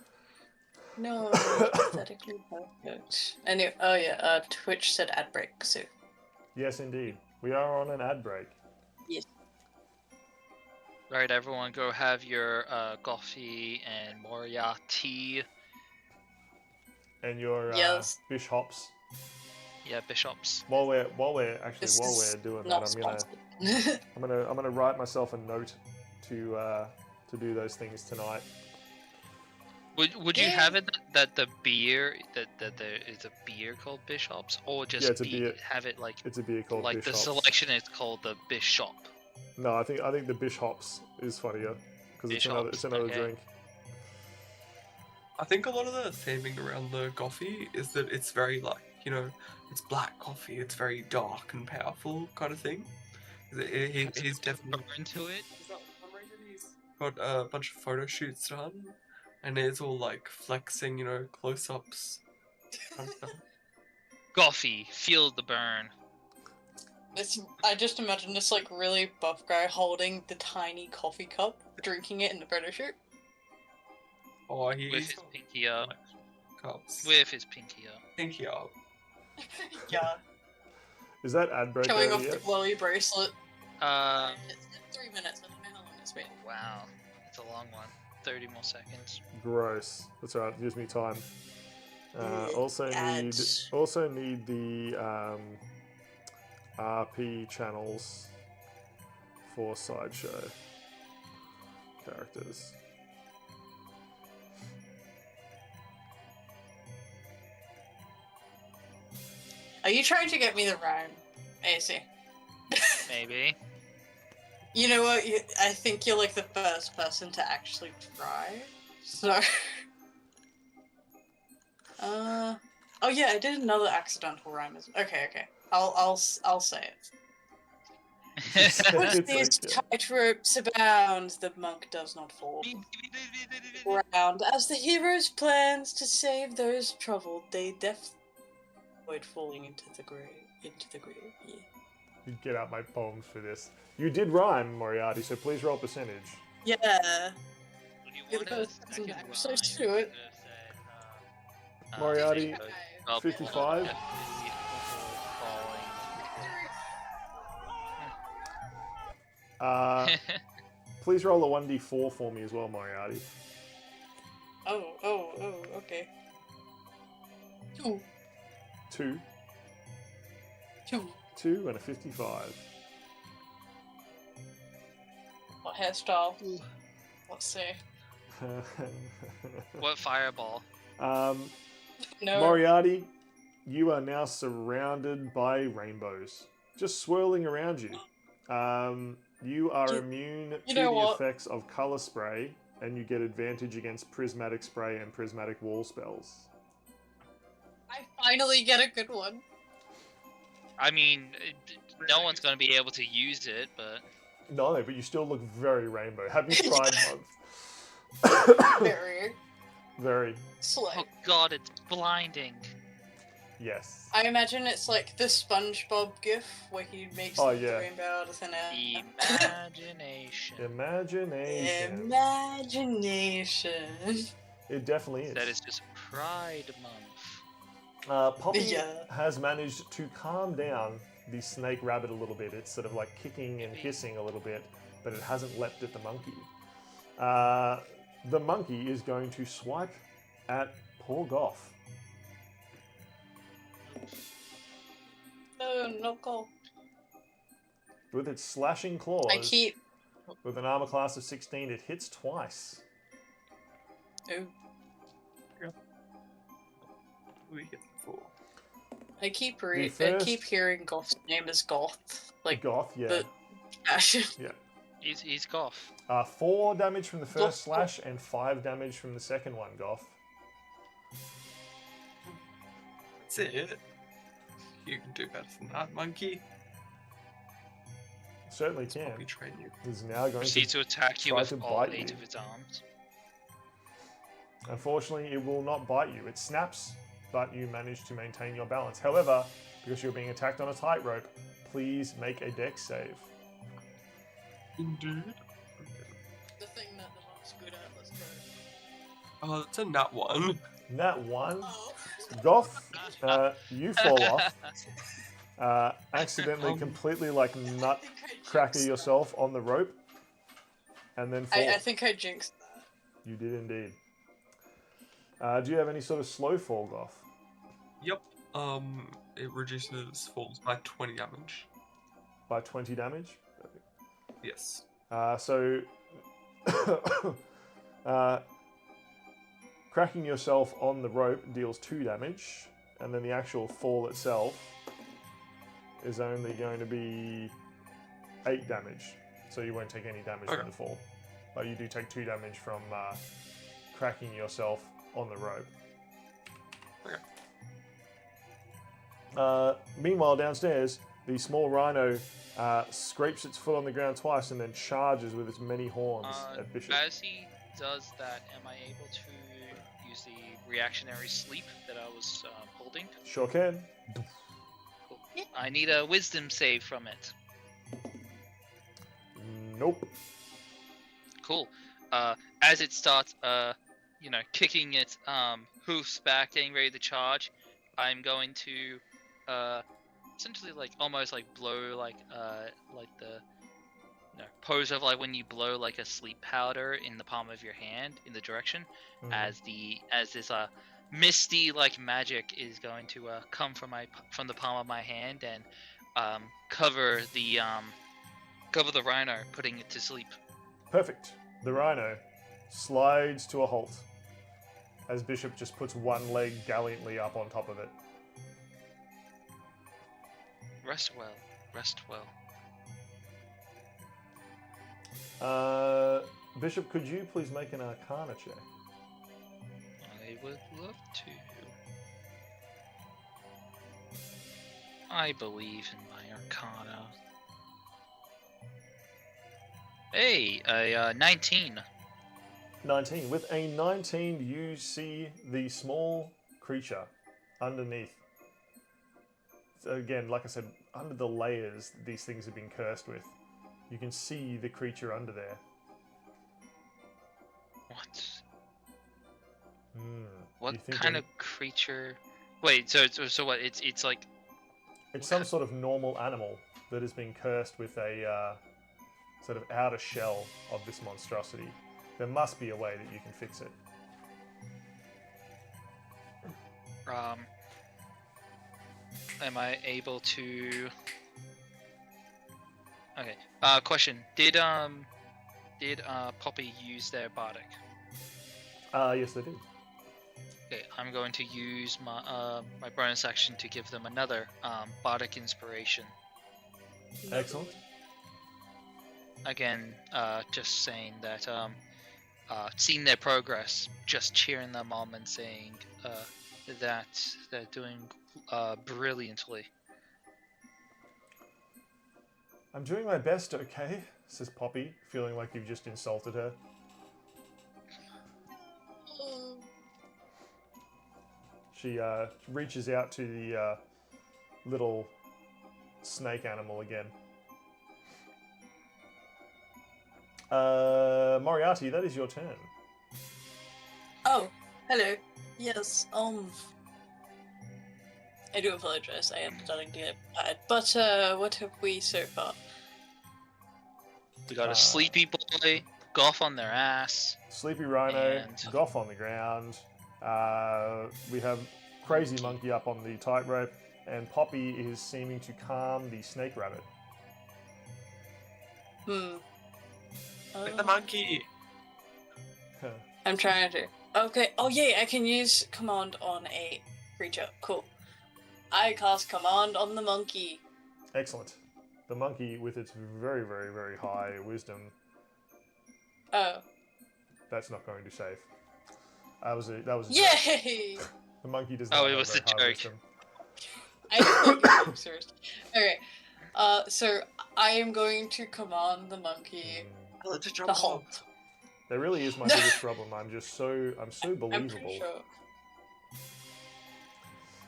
No, pathetically perfect. Anyway, oh yeah, Twitch said ad break, so. Yes, indeed. We are on an ad break. Yes. Right, everyone, go have your coffee and Moria tea. And your Yes. Bish Hops. Yeah, bishops. While we're doing Not that, I'm gonna write myself a note to do those things tonight. Would you have it that the beer that there is a beer called Bishops, or just it's a beer. have it like It's a beer called like Bish the Hops. selection is called the Bishop? No, I think the Bish Hops is funnier because it's Bish another Hops, okay. drink. I think a lot of the theming around the coffee is that it's very it's black coffee. It's very dark and powerful kind of thing. He's definitely into it. He's got a bunch of photo shoots done, and it's all like flexing, close-ups. Kind of stuff. Coffee, feel the burn. I just imagine this like really buff guy holding the tiny coffee cup, drinking it in the photo shoot. Oh, With he's his pinky up. cups. With his pinky up. Pinky up. Yeah. Is that ad break Showing over off the yet? glowy bracelet. It's It's 3 minutes. I don't know how long it's been. wow, it's a long one. 30 more seconds. Gross. That's alright. Gives me time. Also Ads. need the RP channels for Sideshow characters. Are you trying to get me the rhyme, AC? Maybe. You know what? I think you're like the first person to actually try. So. Oh yeah, I did another accidental rhyme. Okay. I'll say it. With these tightropes abound, the monk does not fall round. As the hero's plans to save those troubled, they deftly avoid falling into the grave. Yeah. You get out my poems for this. You did rhyme, Moriarty, so please roll percentage. Yeah. Would you You're want the a first second person to rhyme? actually do it. Moriarty, Oh, 55? Please roll a 1d4 for me as well, Moriarty. Oh, okay. 2. 2. 2. 2 and a 55. What hairstyle? Let's see. What fireball? No. Moriarty, you are now surrounded by rainbows, just swirling around you. You are immune to know the what? effects of color spray, and you get advantage against prismatic spray and prismatic wall spells. I finally get a good one. I mean, no one's going to be able to use it, but... No, but you still look very rainbow. Happy Pride Month. Very. Very. Slay. Oh god, it's blinding. Yes. I imagine it's like the SpongeBob gif where he makes Oh, the yeah. rainbow out of thin air. Imagination. Imagination. Imagination. It definitely is. That is just Pride Month. Poppy Yeah. has managed to calm down the snake rabbit a little bit. It's sort of like kicking and hissing a little bit, but it hasn't leapt at the monkey. The monkey is going to swipe at poor Goth. Oh, no go. With its slashing claws, I keep. with an armor class of 16, it hits twice. Oh, We hit 4. I keep first- hearing Goth's name as Goth. Like Goth, yeah. the fashion. Yeah. He's Goth. 4 damage from the first Goth. slash and 5 damage from the second one, Goth. That's it. You can do better than that, monkey. Certainly That's what we can. train you. Is now going Proceeds to. to attack you try with to all bite 8 you. of its arms. Unfortunately, it will not bite you. It snaps, but you manage to maintain your balance. However, because you're being attacked on a tightrope, please make a dex save. Indeed. The thing that the monk's good at. Let's go. Oh, it's a nat 1. Nat 1. Oh. Goth, you fall off. Accidentally, completely like nut cracker yourself on the rope, and then fall. I think I jinxed that. You did indeed. Do you have any sort of slow fall, Goth? Yep. It reduces falls by 20 damage. By 20 damage? Yes. So, cracking yourself on the rope deals 2 damage, and then the actual fall itself is only going to be 8 damage. So you won't take any damage Okay. from the fall. But you do take 2 damage from cracking yourself on the rope. Okay. Meanwhile, downstairs, the small rhino scrapes its foot on the ground twice and then charges with its many horns at Bishop. As he does that, am I able to use the reactionary sleep that I was holding? Sure can. Cool. I need a wisdom save from it. Nope. Cool. As it starts, kicking its hoofs back, getting ready to charge, I'm going to essentially almost blow the pose of when you blow a sleep powder in the palm of your hand in the direction, as this misty magic is going to come from the palm of my hand and cover the rhino, putting it to sleep. Perfect. The rhino slides to a halt as Bishop just puts one leg gallantly up on top of it. Rest well. Rest well. Bishop, could you please make an Arcana check? I would love to. I believe in my Arcana. Hey, a 19. 19. With a 19, you see the small creature underneath. So again, like I said, under the layers these things have been cursed with, you can see the creature under there. What? You What think kind it- of creature? Wait, so what? It's like It's some sort of normal animal that has been cursed with a sort of outer shell of this monstrosity. There must be a way that you can fix it. Am I able to? Okay. Question: Did Poppy use their bardic? Yes, they do. Okay, I'm going to use my my bonus action to give them another bardic inspiration. Excellent. Again, just saying that seeing their progress, just cheering them on and saying that they're doing brilliantly. I'm doing my best, okay? Says Poppy, feeling like you've just insulted her. She reaches out to the little snake animal again. Moriarty, that is your turn. Oh, hello. Yes, I do apologize. I am starting to get tired. But, what have we so far? We got a sleepy boy, golf on their ass. Sleepy Rhino, And- Goff on the ground. We have Crazy Monkey up on the tightrope, and Poppy is seeming to calm the snake rabbit. Like the monkey. I'm trying to. Okay. Oh, yeah, I can use command on a creature. Cool. I cast command on the monkey. Excellent. The monkey, with its very, very, very high wisdom, Oh. that's not going to save. That was a joke. Yay! The monkey does not Oh, it have was very a high joke. wisdom. I thought you were serious. Okay. So I am going to command the monkey to halt. That really is my biggest problem. I'm so I'm believable. pretty sure.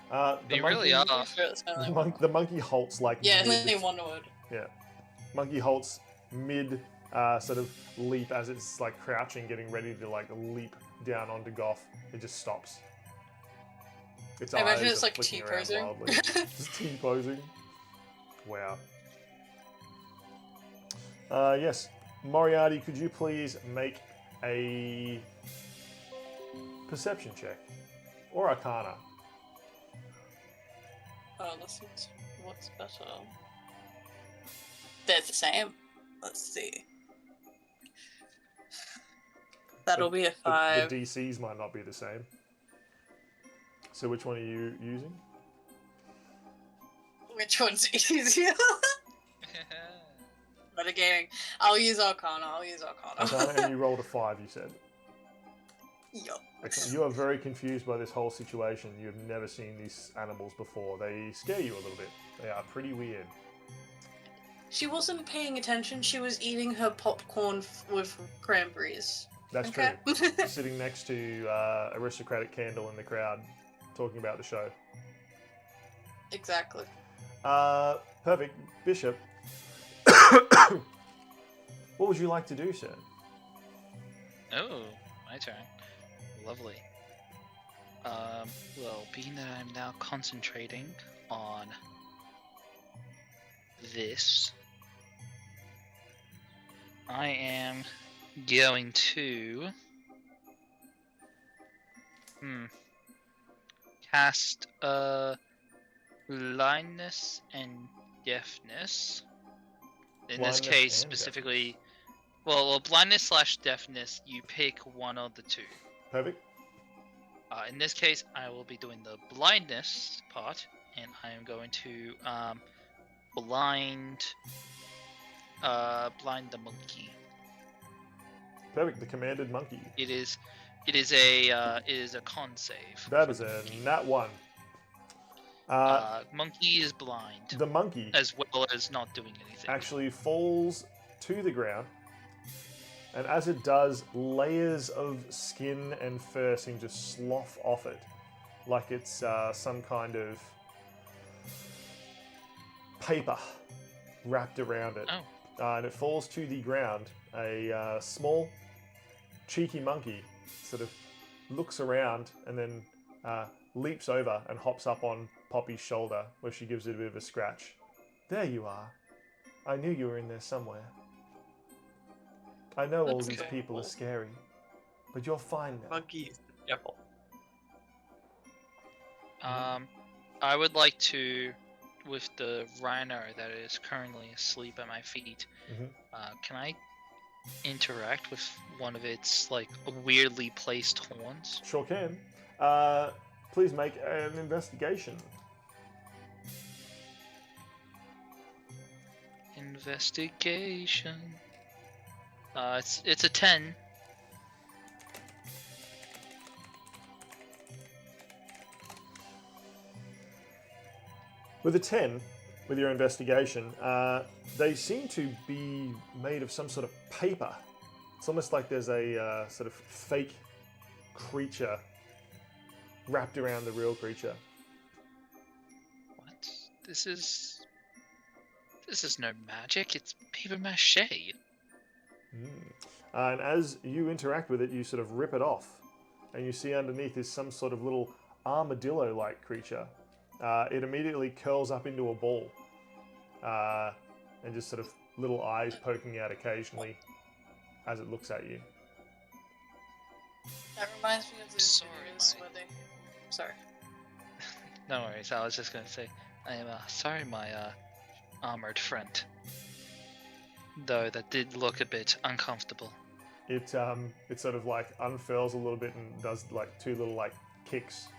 The You monkey, really are. Pretty sure it's only one word. The monkey halts like Yeah, it's mid. only one word. Yeah, monkey halts mid sort of leap as it's like crouching, getting ready to like leap down onto Goff. It just stops. Its I imagine eyes it's are like flicking around T-posing. wildly. Just T-posing. Wow. Yes, Moriarty, could you please make a perception check or Arcana? Oh, let's see what's better. They're the same. Let's see. That'll be a 5. The DCs might not be the same. So which one are you using? Which one's easier? Metagaming. I'll use Arcana. Arcana, and you rolled a 5, you said. Yup. Excellent. You are very confused by this whole situation. You have never seen these animals before. They scare you a little bit. They are pretty weird. She wasn't paying attention. She was eating her popcorn with cranberries. That's Okay. true. Sitting next to Aristocratic Candle in the crowd, talking about the show. Exactly. Perfect. Bishop, what would you like to do, sir? Oh, my turn. Lovely. Well, being that I'm now concentrating on this, I am going to cast blindness and deafness. In Blindness this case, and specifically, well, blindness / deafness, you pick one of the two. Perfect. In this case, I will be doing the blindness part, and I am going to blind the monkey. Perfect. The commanded monkey. It is a con save. That is a nat 1. Monkey is blind, The monkey as well as not doing anything. actually falls to the ground, and as it does, layers of skin and fur seem to slough off it, like it's some kind of paper wrapped around it. Oh. And it falls to the ground. A small, cheeky monkey sort of looks around and then leaps over and hops up on Poppy's shoulder, where she gives it a bit of a scratch. There you are. I knew you were in there somewhere. I know all That's these okay. people are scary, but you're fine now. Monkey is the devil. I would like to, with the rhino that is currently asleep at my feet, Mhm. Can I interact with one of its like weirdly placed horns? Sure can. Please make an investigation. Investigation. It's a 10. With a 10, with your investigation, they seem to be made of some sort of paper. It's almost like there's a sort of fake creature wrapped around the real creature. What? This is no magic. It's paper mache. And as you interact with it, you sort of rip it off, and you see underneath is some sort of little armadillo-like creature. It immediately curls up into a ball, and just sort of little eyes poking out occasionally as it looks at you. That reminds me of those Sorry, videos mate. where they... Sorry. No worries. I was just gonna say, I am sorry, my armored friend. Though that did look a bit uncomfortable. It sort of like unfurls a little bit and does like two little like kicks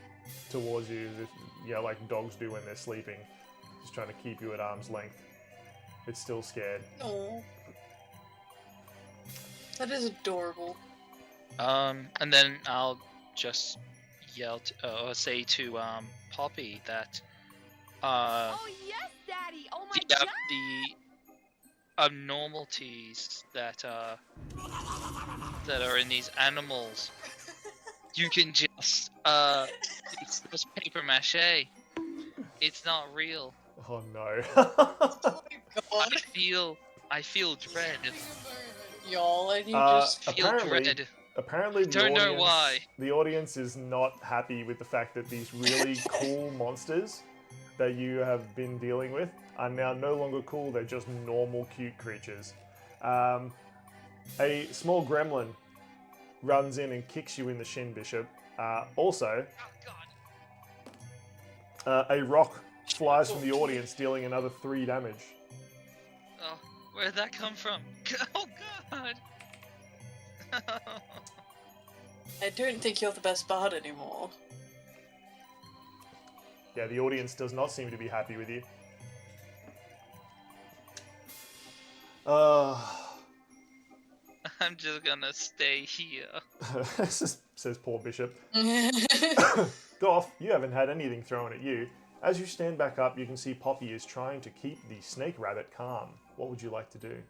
towards you, as if like dogs do when they're sleeping, just trying to keep you at arm's length. It's still scared. Oh. That is adorable. And then I'll just yell or say to Poppy that Oh yes, Daddy! Oh my the god! the abnormalities that are in these animals, you can just it's just paper mache. It's not real. Oh no. Oh my god. I feel dread. Y'all, and you just... Feel dread. Apparently Don't know why. The audience is not happy with the fact that these really cool monsters that you have been dealing with are now no longer cool, they're just normal cute creatures. A small gremlin runs in and kicks you in the shin, Bishop. Also, a rock flies from the audience, dealing another 3 damage. Oh, where'd that come from? Oh god! I don't think you're the best bard anymore. Yeah, the audience does not seem to be happy with you. I'm just gonna stay here. Says poor Bishop. Goff, you haven't had anything thrown at you. As you stand back up, you can see Poppy is trying to keep the snake rabbit calm. What would you like to do?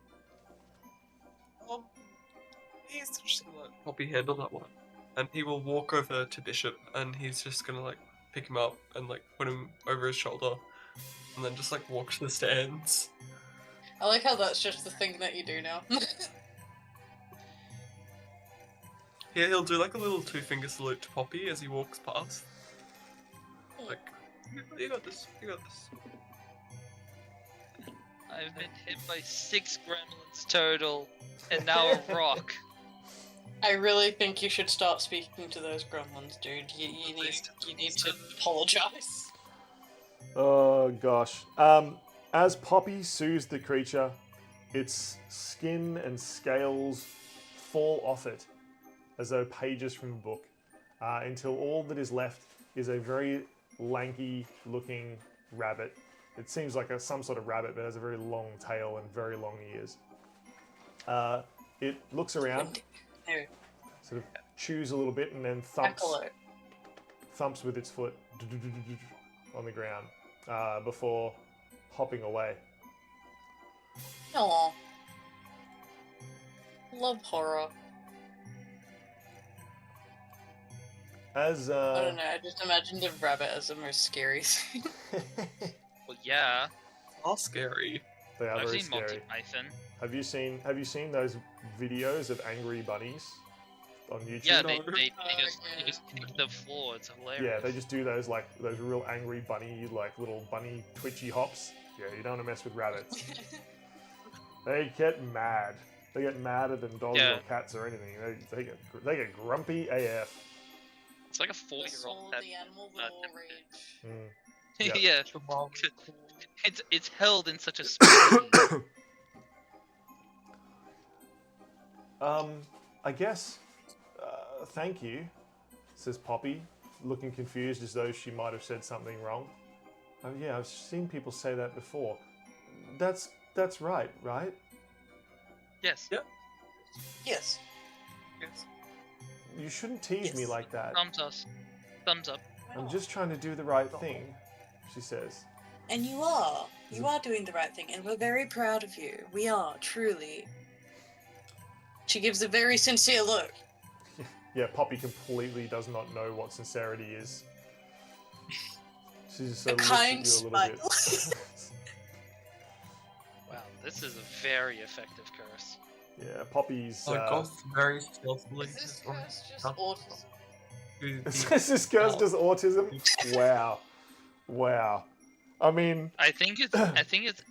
He's just gonna let Poppy handle that one. And he will walk over to Bishop and he's just gonna like pick him up and like put him over his shoulder and then just like walk to the stands. I like how that's just the thing that you do now. Yeah, he'll do like a little 2-finger salute to Poppy as he walks past. Like, you got this, you got this. I've been hit by 6 gremlins total, and now a rock. I really think you should start speaking to those gremlins, dude. You need to apologize. Oh gosh. As Poppy soothes the creature, its skin and scales fall off it as though pages from a book, until all that is left is a very lanky looking rabbit. It seems like some sort of rabbit, but has a very long tail and very long ears. It looks around, sort of chews a little bit, and then thumps with its foot on the ground before hopping away. Aww. Love horror. As I don't know, I just imagined a rabbit as the most scary thing. Well, yeah. All scary. they are I've very seen Monty scary. Python. Have you seen those videos of angry bunnies on YouTube? Yeah, No. they yeah. just kick the floor. It's hilarious. Yeah, they just do those those real angry bunny, like little bunny twitchy hops. Yeah, you don't want to mess with rabbits. They get mad. They get madder than dogs Yeah. or cats or anything. They get grumpy AF. It's like a The 4-year-old soul of that. the animal will all rage. Mm. Yep. Yeah, it's held in such a small. I guess. Thank you, says Poppy, looking confused as though she might have said something wrong. Oh yeah, I've seen people say that before. That's right, right? Yes. Yep. Yes. Yes. You shouldn't tease me Yes. like that. Thumbs up. I'm just trying to do the right thing, she says. And you are. You are doing the right thing, and we're very proud of you. We are, truly. She gives a very sincere look. yeah, Poppy completely does not know what sincerity is. She just sort of looks at you a little bit. Wow, this is a very effective curse. Yeah, Poppy's. Goth very stealthily. Is this or- curse just huh? autism? Is this curse just autism? Wow, wow. I mean, I think it's animaltism.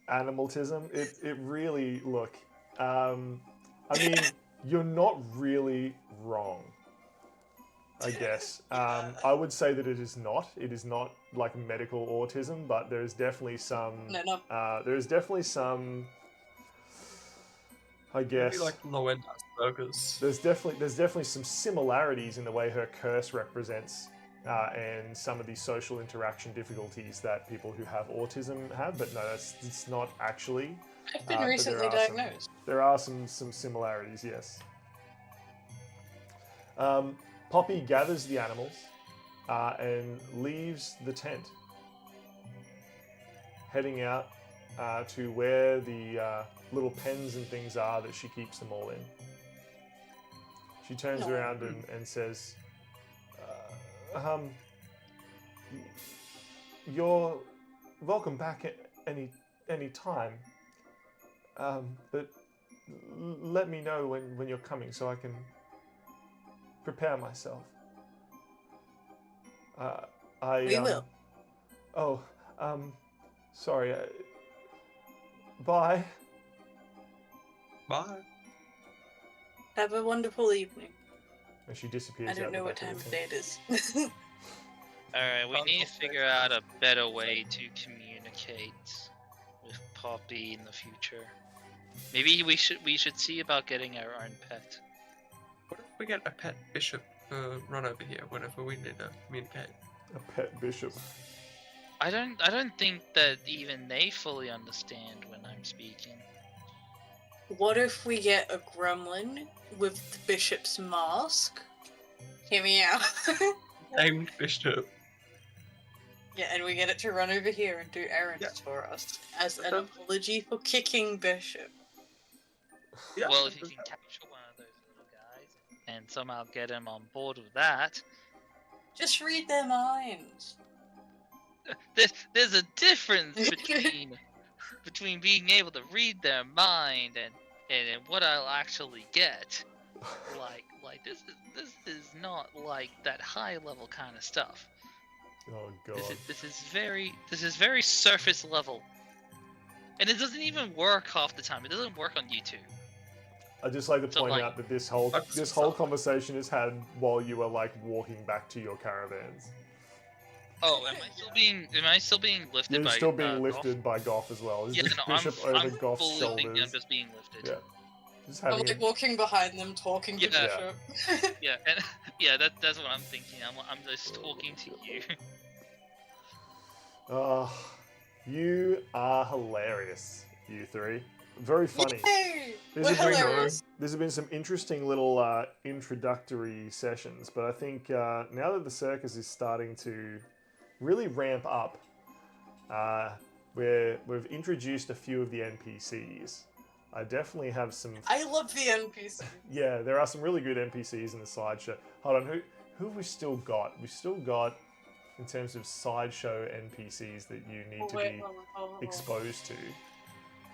animaltism. It really look. I mean, you're not really wrong. I guess. I would say that it is not. It is not like medical autism, but there is definitely some. No. There is definitely some. I guess. Maybe like low end Asperger's. There's definitely some similarities in the way her curse represents, and some of the social interaction difficulties that people who have autism have. But no, it's not actually. I've been but recently diagnosed. There are some similarities, yes. Poppy gathers the animals and leaves the tent, heading out to where the little pens and things are that she keeps them all in. She turns around and says, "You're welcome back at any time. But let me know when you're coming so I can prepare myself." We will. Oh, sorry. Bye. Bye. Have a wonderful evening. And she disappears. I don't out the know what back time of of the day tent. it is. Alright, we need to figure out a better way to communicate with Poppy in the future. Maybe we should see about getting our own pet. What if we get a pet bishop run over here whenever we need to communicate? A pet bishop. I don't think that even they fully understand when I'm speaking. What if we get a gremlin with the bishop's mask? Hear me out. Named bishop. Yeah, and we get it to run over here and do errands for us as an apology for kicking Bishop. Yeah. Well, if you can capture one of those little guys and somehow get him on board with that, Just read their minds. there's a difference between being able to read their mind and what I'll actually get. Like this is not like that high level kind of stuff. Oh god. This is very surface level, and it doesn't even work half the time. It doesn't work on YouTube. I'd just like to So, point like- out that this whole conversation is had while you were like walking back to your caravans. Oh, am I still being lifted You're by? still being Goff? lifted by Goff as well. Is Yeah, this no, bishop I'm over Goff's fully shoulders? thinking I'm just being lifted. Yeah. Just I'm having like walking behind them, talking to Yeah. Bishop. Yeah, and yeah, that's what I'm thinking. I'm just talking to you. You are hilarious, you three. Very funny. Yay! This We're has been- hilarious. There's been some interesting little introductory sessions, but I think now that the circus is starting to really ramp up, we've introduced a few of the NPCs. I definitely have some. I love the NPC. Yeah, there are some really good NPCs in the sideshow. Hold on, who have we still got? We've still got, in terms of sideshow NPCs that you need to be exposed to.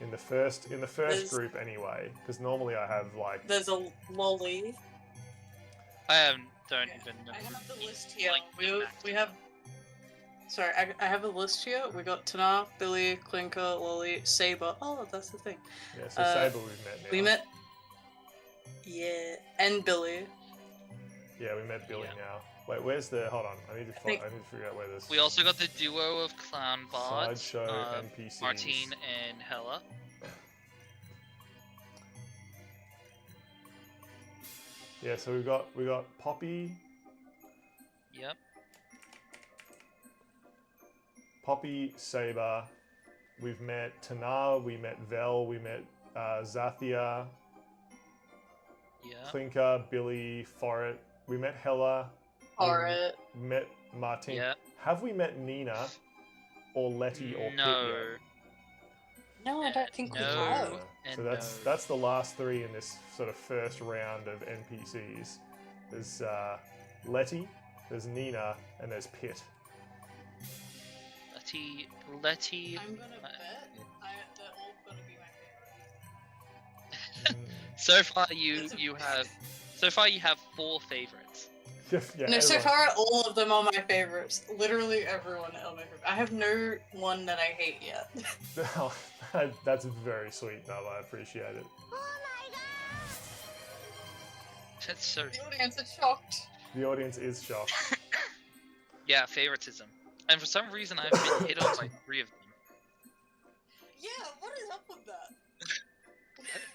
In the first There's- group anyway, because normally I have like There's a lolly. Don't even know. I have the list here. We have. Sorry, I have a list here. We got Tanar, Billy, Clinker, Lolly, Saber. Oh, that's the thing. yeah. So Saber we've met now. We met. Yeah, and Billy. Yeah, we met Billy Yeah. now. Wait, where's the? Hold on, I need to think- figure out where this. We also got the duo of clown bards, Sideshow NPCs. Martine and Hella. Yeah, so we got Poppy, Yep. Saber. We've met Tanar. We met Vel. We met Zathia, Yeah. Clinker, Billy, Forret. We met Hella. Alright. We met Martine. Yeah. Have we met Nina or Letty or Pit No. yet? No, I don't think we No. have. And So that's the last three in this sort of first round of NPCs. There's Letty, there's Nina, and there's Pit. Letty. I'm gonna bet they're all gonna be my favorite. So far you have 4 favorites. Yeah, No, so everyone- far all of them are my favorites. Literally everyone are my favorite. I have no one that I hate yet. Oh, that's very sweet, Nub. I appreciate it. That's so. The audience is shocked. The audience is shocked. Yeah, favoritism. And for some reason I've been hit on by 3 of them. Yeah, what is up with that?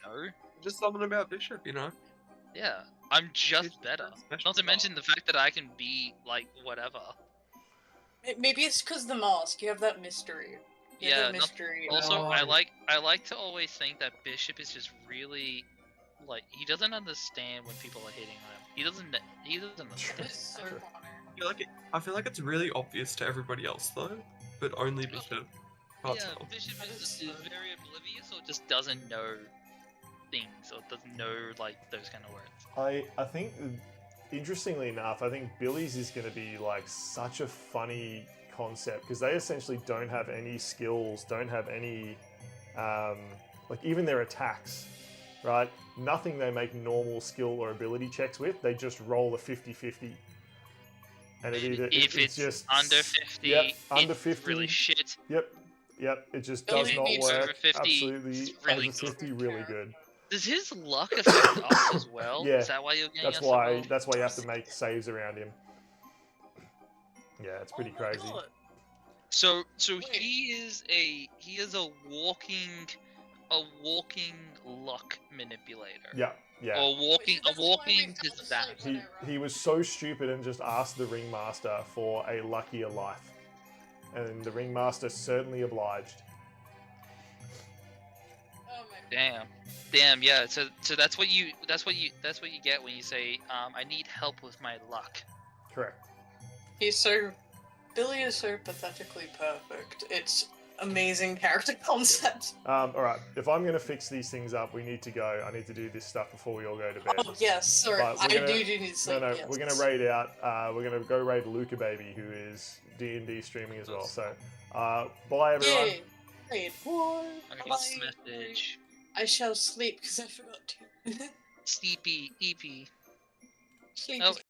I don't know. Just something about Bishop, you know. Yeah, I'm just She's better. special Not to mention the fact that I can be like whatever. Maybe it's because the mask. You have that mystery. You have Yeah. that mystery. Also, Oh. I like to always think that Bishop is just really like he doesn't understand when people are hitting on him. He doesn't understand. It's so Sure. funny. I feel like it's really obvious to everybody else though, but only Bishop can't Yeah, tell. Bishop is very oblivious or just doesn't know things or doesn't know like those kind of words. I think, interestingly enough, I think Billy's is going to be like such a funny concept because they essentially don't have any skills, don't have any, like even their attacks, right? Nothing they make normal skill or ability checks with. They just roll a 50-50. And If it's just under 50, yep, under it's 50, really shit. Yep, it just If does it not needs work. over 50, Absolutely, it's really over 50, really good. Does his luck affect us as well? Yeah, Is that why you're getting That's us to why. roll? That's why you have to make saves around him. Yeah, it's pretty Oh my crazy. God. So Wait. he is a walking luck manipulator. Yeah, yeah. Or walking Wait, so that's why we fell disaster. asleep. He was so stupid and just asked the ringmaster for a luckier life, and the ringmaster certainly obliged. Oh my Damn, yeah. So that's what you get when you say I need help with my luck. Correct. Billy is so pathetically perfect. It's amazing character concept. All right. If I'm gonna fix these things up, we need to go. I need to do this stuff before we all go to bed. Oh yes, sorry. But I we're gonna- do need to sleep. No, yes. we're gonna raid out. We're gonna go raid Luca Baby, who is D&D streaming as well. So, bye everyone. Yay! Wait, Okay, Bye. message. I shall sleep because I forgot to. Sleepy, EP. Sleep. Oh,